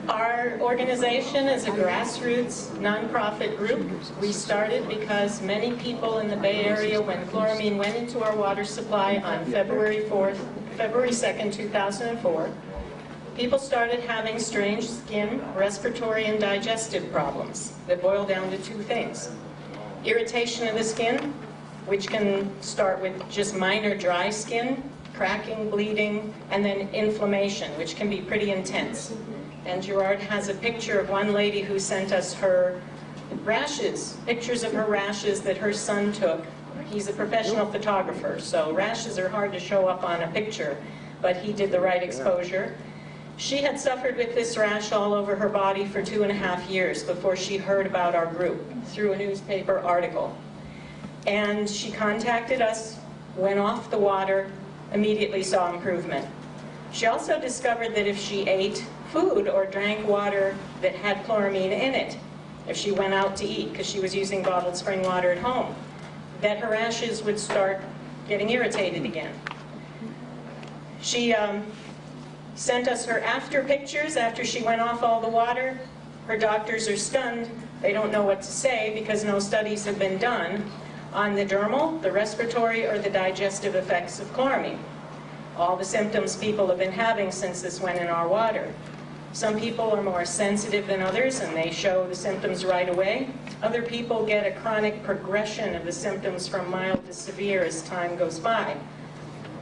Our organization is a grassroots nonprofit group. We started because many people in the Bay Area, when chloramine went into our water supply on February 2nd, 2004, people started having strange skin, respiratory, and digestive problems that boil down to two things. Irritation of the skin, which can start with just minor dry skin, cracking, bleeding, and then inflammation, which can be pretty intense. And Gerard has a picture of one lady who sent us her rashes, pictures of her rashes that her son took. He's a professional photographer, so rashes are hard to show up on a picture, but he did the right exposure. She had suffered with this rash all over her body for 2.5 years before she heard about our group through a newspaper article. And she contacted us, went off the water, immediately saw improvement. She also discovered that if she ate food or drank water that had chloramine in it, if she went out to eat, because she was using bottled spring water at home, that her rashes would start getting irritated again. She sent us her after pictures after she went off all the water. Her doctors are stunned. They don't know what to say because no studies have been done on the dermal, the respiratory, or the digestive effects of chloramine. All the symptoms people have been having since this went in our water. Some people are more sensitive than others and they show the symptoms right away. Other people get a chronic progression of the symptoms from mild to severe as time goes by.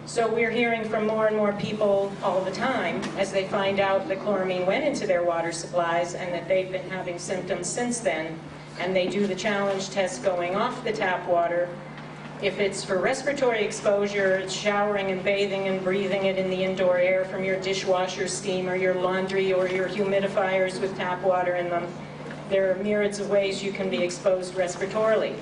So we're hearing from more and more people all the time as they find out that chloramine went into their water supplies and that they've been having symptoms since then, and they do the challenge test going off the tap water. If it's for respiratory exposure, it's showering and bathing and breathing it in the indoor air from your dishwasher steam or your laundry or your humidifiers with tap water in them. There are myriads of ways you can be exposed respiratorily.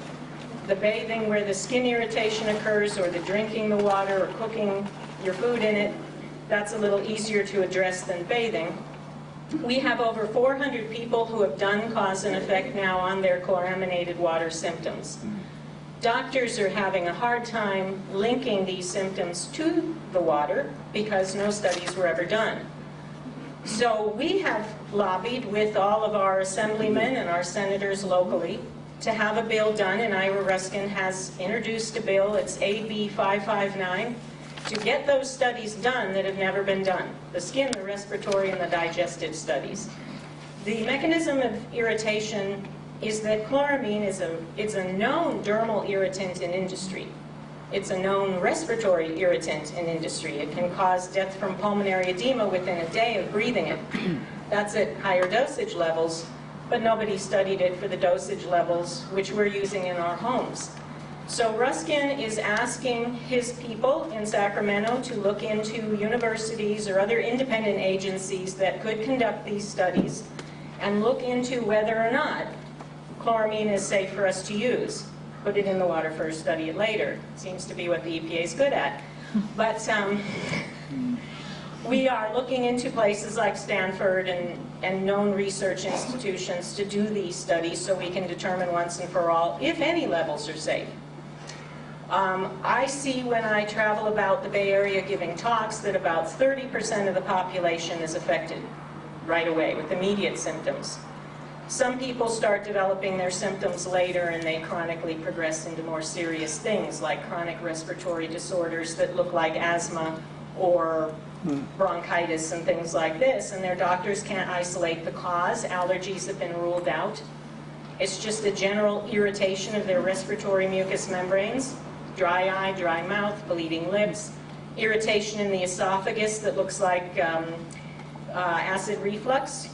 The bathing where the skin irritation occurs, or the drinking the water or cooking your food in it, that's a little easier to address than bathing. We have over 400 people who have done cause and effect now on their chloraminated water symptoms. Doctors are having a hard time linking these symptoms to the water because no studies were ever done. So we have lobbied with all of our assemblymen and our senators locally to have a bill done, and Ira Ruskin has introduced a bill, it's AB 559, to get those studies done that have never been done. The skin, the respiratory, and the digestive studies. The mechanism of irritation is that chloramine is a known dermal irritant in industry. It's a known respiratory irritant in industry. It can cause death from pulmonary edema within a day of breathing it. That's at higher dosage levels, but nobody studied it for the dosage levels which we're using in our homes. So Ruskin is asking his people in Sacramento to look into universities or other independent agencies that could conduct these studies and look into whether or not chloramine is safe for us to use. Put it in the water first, study it later. Seems to be what the EPA is good at. But we are looking into places like Stanford and known research institutions to do these studies so we can determine once and for all if any levels are safe. I see when I travel about the Bay Area giving talks that about 30% of the population is affected right away with immediate symptoms. Some people start developing their symptoms later and they chronically progress into more serious things like chronic respiratory disorders that look like asthma or bronchitis and things like this, and their doctors can't isolate the cause. Allergies have been ruled out. It's just a general irritation of their respiratory mucous membranes, dry eye, dry mouth, bleeding lips, irritation in the esophagus that looks like acid reflux,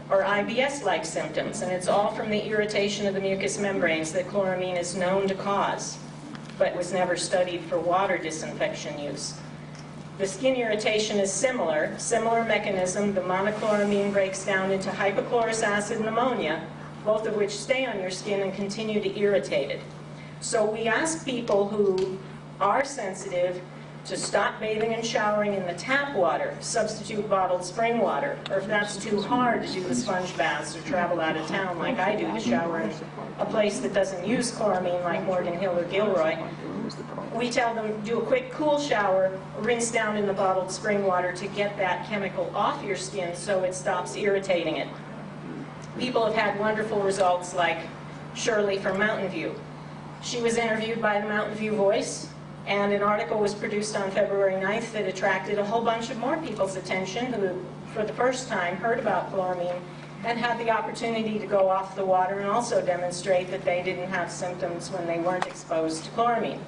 or IBS-like symptoms, and it's all from the irritation of the mucous membranes that chloramine is known to cause, but was never studied for water disinfection use. The skin irritation is similar mechanism. The monochloramine breaks down into hypochlorous acid and ammonia, both of which stay on your skin and continue to irritate it. So we ask people who are sensitive to stop bathing and showering in the tap water, substitute bottled spring water, or if that's too hard to do the sponge baths or travel out of town like I do to shower in a place that doesn't use chloramine like Morgan Hill or Gilroy, we tell them do a quick cool shower, rinse down in the bottled spring water to get that chemical off your skin so it stops irritating it. People have had wonderful results like Shirley from Mountain View. She was interviewed by the Mountain View Voice, and an article was produced on February 9th that attracted a whole bunch of more people's attention who, for the first time, heard about chloramine and had the opportunity to go off the water and also demonstrate that they didn't have symptoms when they weren't exposed to chloramine.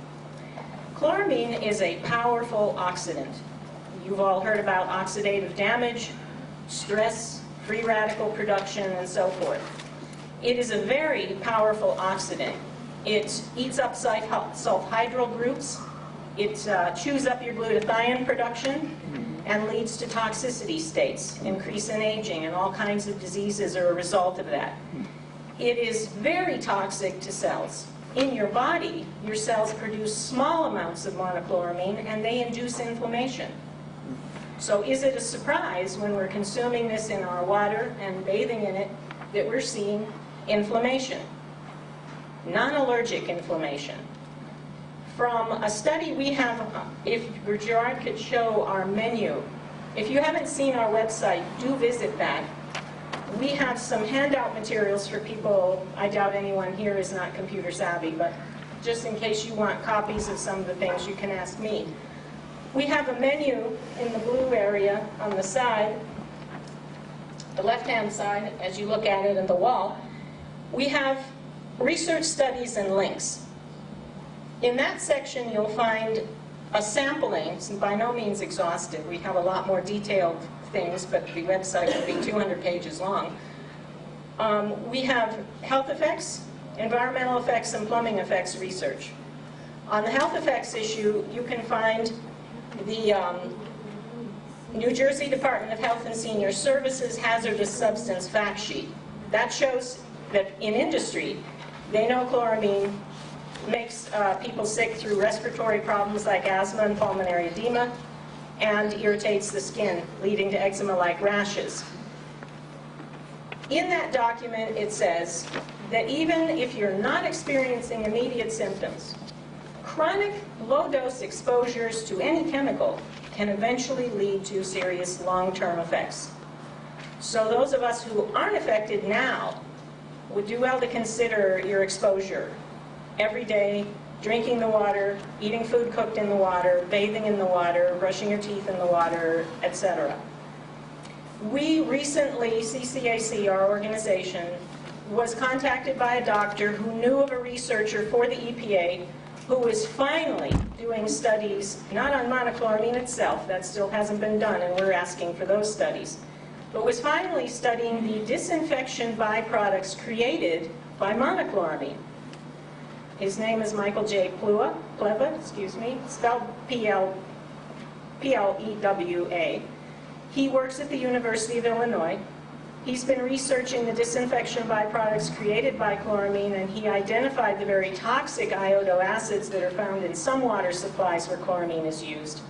Chloramine is a powerful oxidant. You've all heard about oxidative damage, stress, free radical production, and so forth. It is a very powerful oxidant. It eats up sulfhydryl groups, it chews up your glutathione production, and leads to toxicity states, increase in aging, and all kinds of diseases are a result of that. It is very toxic to cells. In your body, your cells produce small amounts of monochloramine, and they induce inflammation. So is it a surprise when we're consuming this in our water and bathing in it that we're seeing inflammation? Non-allergic inflammation. From a study we have, if Gerard could show our menu, if you haven't seen our website, do visit that. We have some handout materials for people. I doubt anyone here is not computer savvy, but just in case you want copies of some of the things, you can ask me. We have a menu in the blue area on the side, the left-hand side, as you look at it on the wall. We have research studies and links. In that section, you'll find a sampling. It's by no means exhaustive. We have a lot more detailed things, but the website will be 200 pages long. We have health effects, environmental effects, and plumbing effects research. On the health effects issue, you can find the New Jersey Department of Health and Senior Services hazardous substance fact sheet. That shows that in industry, they know chloramine makes people sick through respiratory problems like asthma and pulmonary edema, and irritates the skin, leading to eczema-like rashes. In that document, it says that even if you're not experiencing immediate symptoms, chronic low-dose exposures to any chemical can eventually lead to serious long-term effects. So those of us who aren't affected now would do well to consider your exposure every day, drinking the water, eating food cooked in the water, bathing in the water, brushing your teeth in the water, etc. We recently, CCAC, our organization, was contacted by a doctor who knew of a researcher for the EPA who is finally doing studies, not on monochloramine itself, that still hasn't been done, and we're asking for those studies, but was finally studying the disinfection byproducts created by monochloramine. His name is Michael J. Pleva, spelled P-L-E-W-A. He works at the University of Illinois. He's been researching the disinfection byproducts created by chloramine, and he identified the very toxic iodo acids that are found in some water supplies where chloramine is used.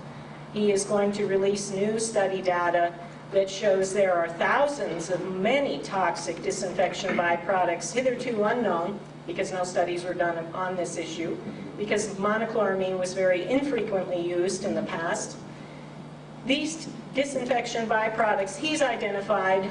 He is going to release new study data that shows there are thousands of many toxic disinfection byproducts hitherto unknown, because no studies were done on this issue, because monochloramine was very infrequently used in the past. These disinfection byproducts he's identified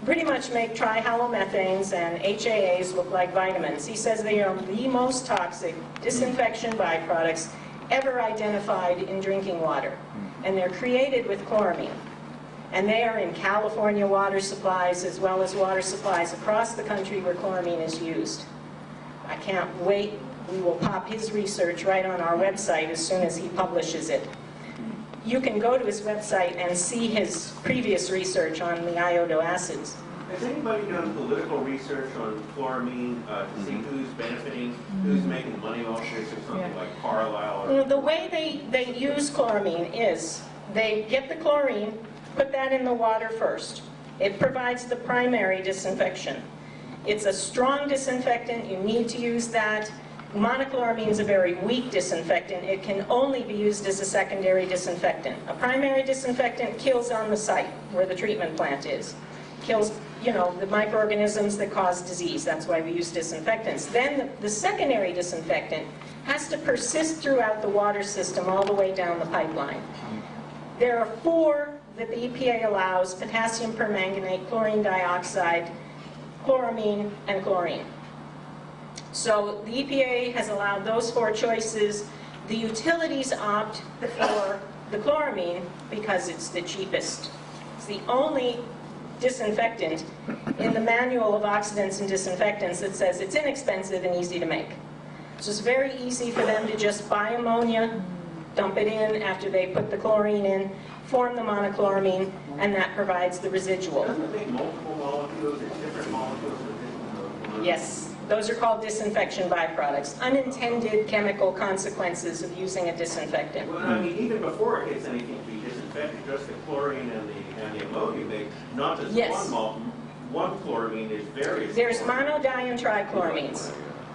pretty much make trihalomethanes and HAAs look like vitamins. He says they are the most toxic disinfection byproducts ever identified in drinking water. And they're created with chloramine. And they are in California water supplies as well as water supplies across the country where chloramine is used. I can't wait. We will pop his research right on our website as soon as he publishes it. You can go to his website and see his previous research on the iodo acids. Has anybody done political research on chloramine to see who's benefiting, who's making money off this, or something like Carlisle? Or The way they use chloramine is they get the chlorine, put that in the water first. It provides the primary disinfection. It's a strong disinfectant. You need to use that. Monochloramine is a very weak disinfectant. It can only be used as a secondary disinfectant. A primary disinfectant kills on the site where the treatment plant is. Kills, the microorganisms that cause disease. That's why we use disinfectants. Then the secondary disinfectant has to persist throughout the water system all the way down the pipeline. There are 4 that the EPA allows: potassium permanganate, chlorine dioxide, chloramine, and chlorine. So the EPA has allowed those 4 choices. The utilities opt for the chloramine because it's the cheapest. It's the only disinfectant in the manual of oxidants and disinfectants that says it's inexpensive and easy to make. So it's very easy for them to just buy ammonia, dump it in after they put the chlorine in, form the monochloramine, and that provides the residual. Doesn't it make multiple molecules or different molecules? Yes. Those are called disinfection byproducts, unintended chemical consequences of using a disinfectant. Well, I mean, even before it gets anything to be disinfected, just the chlorine and the ammonia make not just one chloramine, there's various. There's monodi and trichloramines,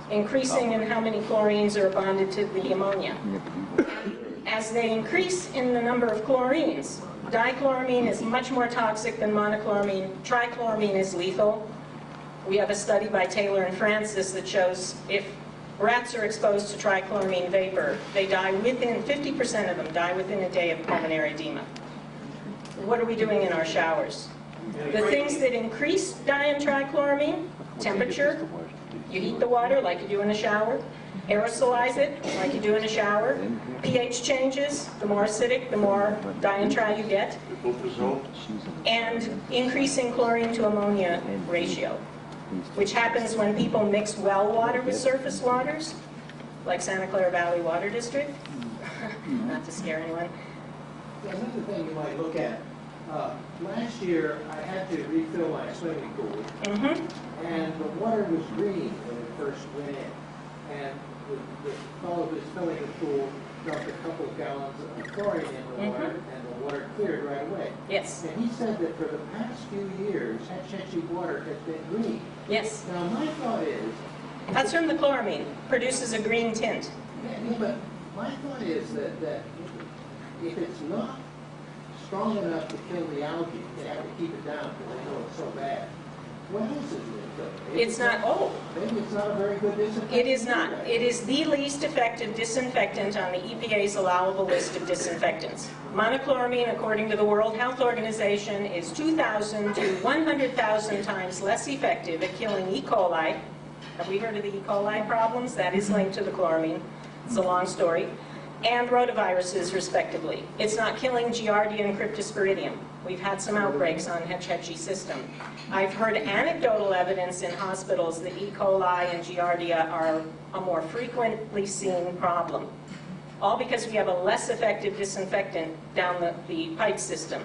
increasing in how many chlorines are bonded to the ammonia. As they increase in the number of chlorines, dichloramine is much more toxic than monochloramine. Trichloramine is lethal. We have a study by Taylor and Francis that shows if rats are exposed to trichloramine vapor, they die within, 50% of them die within a day of pulmonary edema. What are we doing in our showers? The things that increase di-trichloramine, temperature, you heat the water like you do in a shower, aerosolize it like you do in a shower, pH changes, the more acidic, the more di-tri you get, and increasing chlorine to ammonia ratio, which happens when people mix well water with surface waters, like Santa Clara Valley Water District. Not to scare anyone. Another thing you might look at, last year I had to refill my swimming pool, and the water was green when it first went in. And the fellow who's filling the pool dumped a couple of gallons of chlorine in the water, and the water cleared right away. Yes. And he said that for the past few years, Hetchy water has been green. Yes. Now my thought is... That's from the chloramine. Produces a green tint. Yeah, but my thought is that if it's not strong enough to kill the algae, they have to keep it down because they know it's so bad. wells is it though? It's not, oh, Maybe it's not a very good disinfectant. it is not. It is the least effective disinfectant on the EPA's allowable list of disinfectants. Monochloramine, according to the World Health Organization, is 2,000 to 100,000 times less effective at killing E. coli. Have we heard of the E. coli problems? That is linked to the chloramine. It's a long story. And rotaviruses, respectively. It's not killing Giardia and Cryptosporidium. We've had some outbreaks on Hetch Hetchy system. I've heard anecdotal evidence in hospitals that E. coli and Giardia are a more frequently seen problem. All because we have a less effective disinfectant down the pipe system.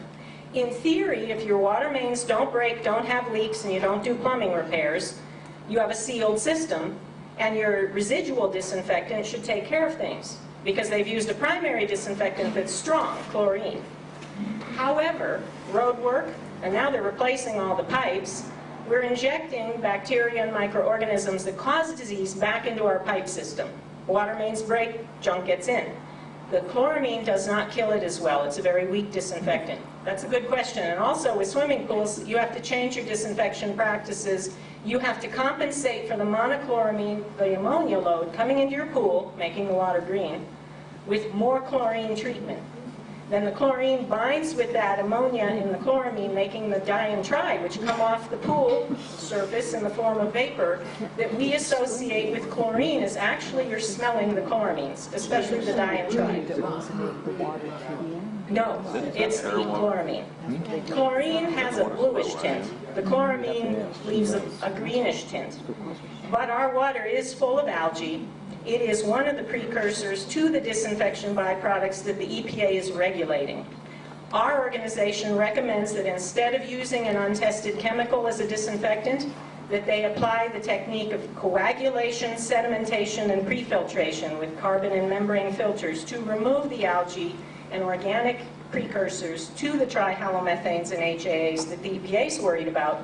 In theory, if your water mains don't break, don't have leaks, and you don't do plumbing repairs, you have a sealed system, and your residual disinfectant should take care of things, because they've used a primary disinfectant that's strong, chlorine. However, road work, and now they're replacing all the pipes, we're injecting bacteria and microorganisms that cause disease back into our pipe system. Water mains break, junk gets in. The chloramine does not kill it as well. It's a very weak disinfectant. That's a good question. And also with swimming pools, you have to change your disinfection practices. You have to compensate for the monochloramine, the ammonia load coming into your pool, making the water green, with more chlorine treatment. Then the chlorine binds with that ammonia in the chloramine, making the diantride, which come off the pool surface in the form of vapor, that we associate with chlorine as actually you're smelling the chloramines, especially the diantride. No, it's the chloramine. Chlorine has a bluish tint. The chloramine leaves a greenish tint. But our water is full of algae. It is one of the precursors to the disinfection byproducts that the EPA is regulating. Our organization recommends that instead of using an untested chemical as a disinfectant, that they apply the technique of coagulation, sedimentation, and prefiltration with carbon and membrane filters to remove the algae and organic precursors to the trihalomethanes and HAAs that the EPA is worried about,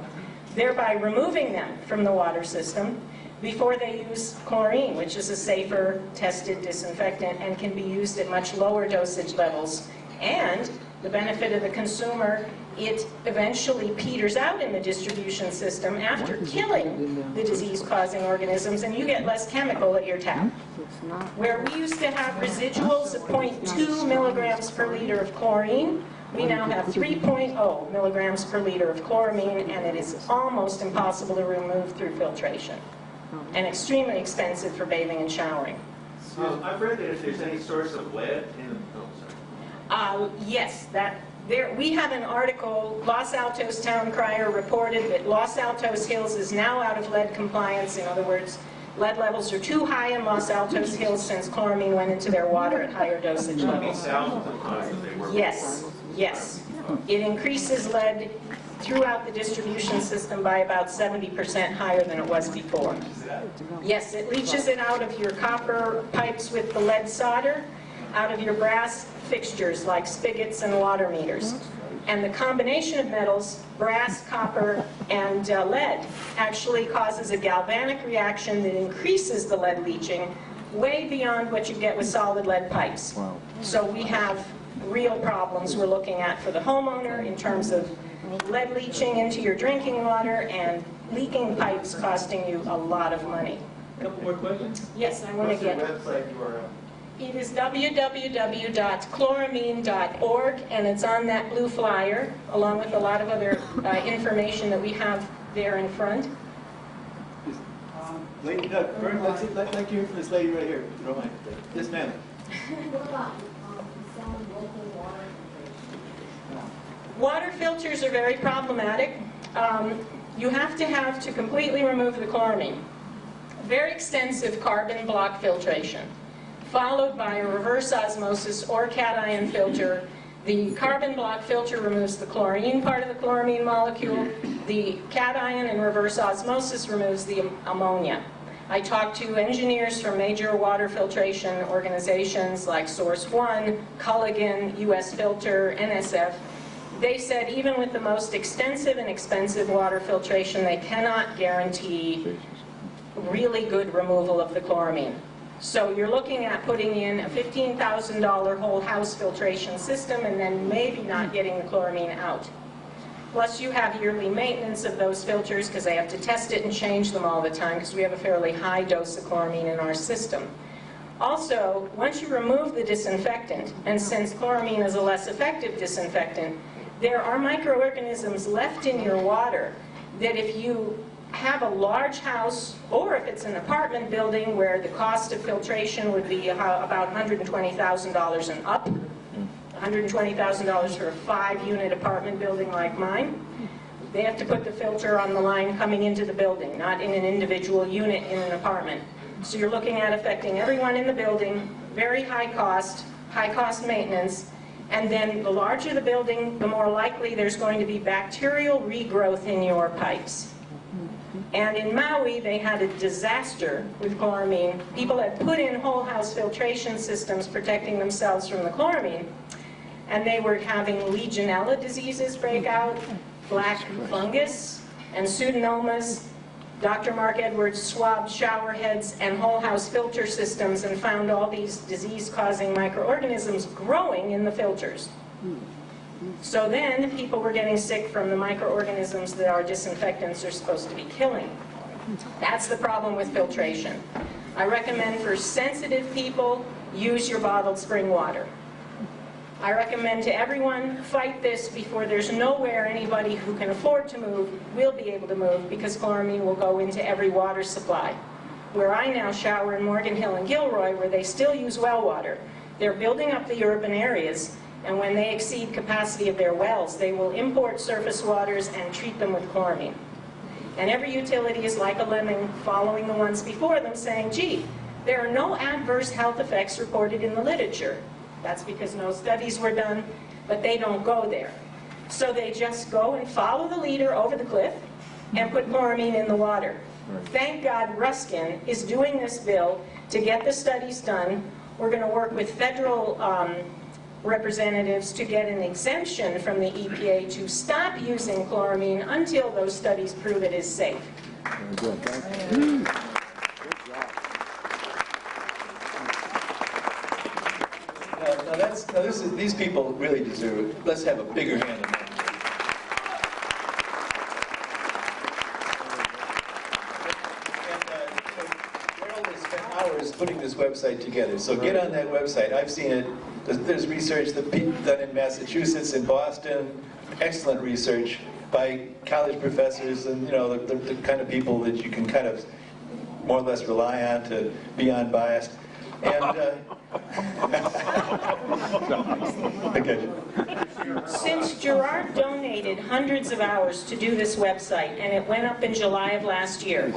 thereby removing them from the water system before they use chlorine, which is a safer, tested disinfectant and can be used at much lower dosage levels. And the benefit of the consumer, it eventually peters out in the distribution system after killing the disease-causing organisms, and you get less chemical at your tap. Where we used to have residuals of 0.2 milligrams per liter of chlorine, we now have 3.0 milligrams per liter of chloramine, and it is almost impossible to remove through filtration, and extremely expensive for bathing and showering. I've read that if there's any source of lead in the Yes, we have an article, Los Altos Town Crier reported that Los Altos Hills is now out of lead compliance. In other words, lead levels are too high in Los Altos Hills since chloramine went into their water at higher dosage levels. Yes, yes. It increases lead throughout the distribution system by about 70% higher than it was before. Yes, it leaches it out of your copper pipes with the lead solder, out of your brass fixtures like spigots and water meters. And the combination of metals, brass, copper, and lead, actually causes a galvanic reaction that increases the lead leaching way beyond what you get with solid lead pipes. Wow. So we have real problems we're looking at for the homeowner in terms of lead leaching into your drinking water and leaking pipes costing you a lot of money. A couple more questions? Yes, I want to get... What's the website URL? It is www.chloramine.org, and it's on that blue flyer, along with a lot of other information that we have there in front. Lady, Vern, let's hear from this lady right here, if you don't mind. Yes, ma'am. What about selling local water? Water filters are very problematic. You have to completely remove the chloramine. Very extensive carbon block filtration, followed by a reverse osmosis or cation filter. The carbon block filter removes the chlorine part of the chloramine molecule. The cation in reverse osmosis removes the ammonia. I talked to engineers from major water filtration organizations like Source One, Culligan, US Filter, NSF. They said even with the most extensive and expensive water filtration, they cannot guarantee really good removal of the chloramine. So you're looking at putting in a $15,000 whole house filtration system and then maybe not getting the chloramine out. Plus you have yearly maintenance of those filters because they have to test it and change them all the time because we have a fairly high dose of chloramine in our system. Also, once you remove the disinfectant, and since chloramine is a less effective disinfectant, there are microorganisms left in your water that if you have a large house, or if it's an apartment building where the cost of filtration would be about $120,000 and up, $120,000 for a 5-unit apartment building like mine, they have to put the filter on the line coming into the building, not in an individual unit in an apartment. So you're looking at affecting everyone in the building, very high cost maintenance, and then the larger the building, the more likely there's going to be bacterial regrowth in your pipes. And in Maui, they had a disaster with chloramine. People had put in whole house filtration systems protecting themselves from the chloramine, and they were having Legionella diseases break out, black fungus, and pseudomonas. Dr. Mark Edwards swabbed shower heads and whole house filter systems and found all these disease-causing microorganisms growing in the filters. So then people were getting sick from the microorganisms that our disinfectants are supposed to be killing. That's the problem with filtration. I recommend for sensitive people, use your bottled spring water. I recommend to everyone, fight this before there's nowhere anybody who can afford to move will be able to move, because chloramine will go into every water supply. Where I now shower in Morgan Hill and Gilroy, where they still use well water, they're building up the urban areas, and when they exceed capacity of their wells, they will import surface waters and treat them with chloramine. And every utility is like a lemming, following the ones before them, saying, gee, there are no adverse health effects reported in the literature. That's because no studies were done, but they don't go there. So they just go and follow the leader over the cliff and put chloramine in the water. Thank God Ruskin is doing this bill to get the studies done. We're going to work with federal representatives to get an exemption from the EPA to stop using chloramine until those studies prove it is safe. Very good. Thank you. These people really deserve it. Let's have a bigger hand on that. Carol has spent hours putting this website together, so get on that website. I've seen it. There's research done in Massachusetts, in Boston, excellent research by college professors, and the kind of people that you can kind of more or less rely on to be unbiased. And okay. Since Gerard donated hundreds of hours to do this website, and it went up in July of last year,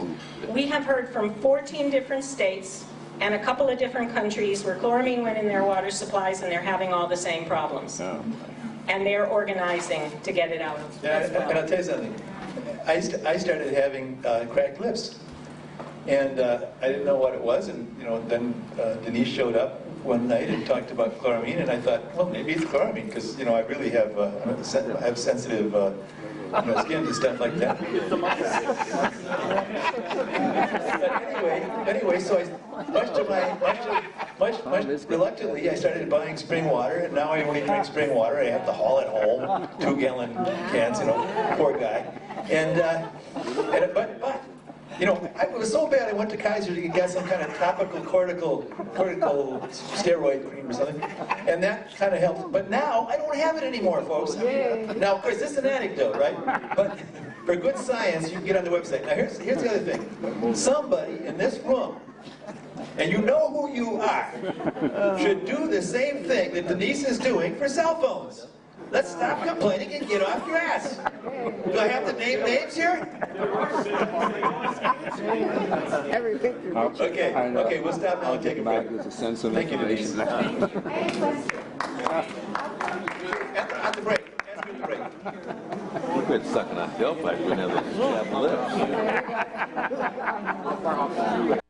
we have heard from 14 different states and a couple of different countries where chloramine went in their water supplies and they're having all the same problems. And they're organizing to get it out of. And I'll tell you something. I started having cracked lips. And I didn't know what it was, and then Denise showed up one night and talked about chloramine, and I thought, well, maybe it's chloramine, because I really have I have sensitive skin to stuff like that. But anyway, so much reluctantly, I started buying spring water, and now I only drink spring water. I have to haul it home, 2-gallon cans, poor guy, but. It was so bad I went to Kaiser to get some kind of topical cortical steroid cream or something, and that kind of helped. But now I don't have it anymore, folks. Now, of course, this is an anecdote, right? But for good science, you can get on the website. Now, here's the other thing. Somebody in this room, and you know who you are, should do the same thing that Denise is doing for cell phones. Let's stop complaining and get off your ass. Do I have to name names here? Okay, we'll stop now and take a break. Thank you, Denise. At the break. After the break. We quit sucking on tailpipe. We never have lips.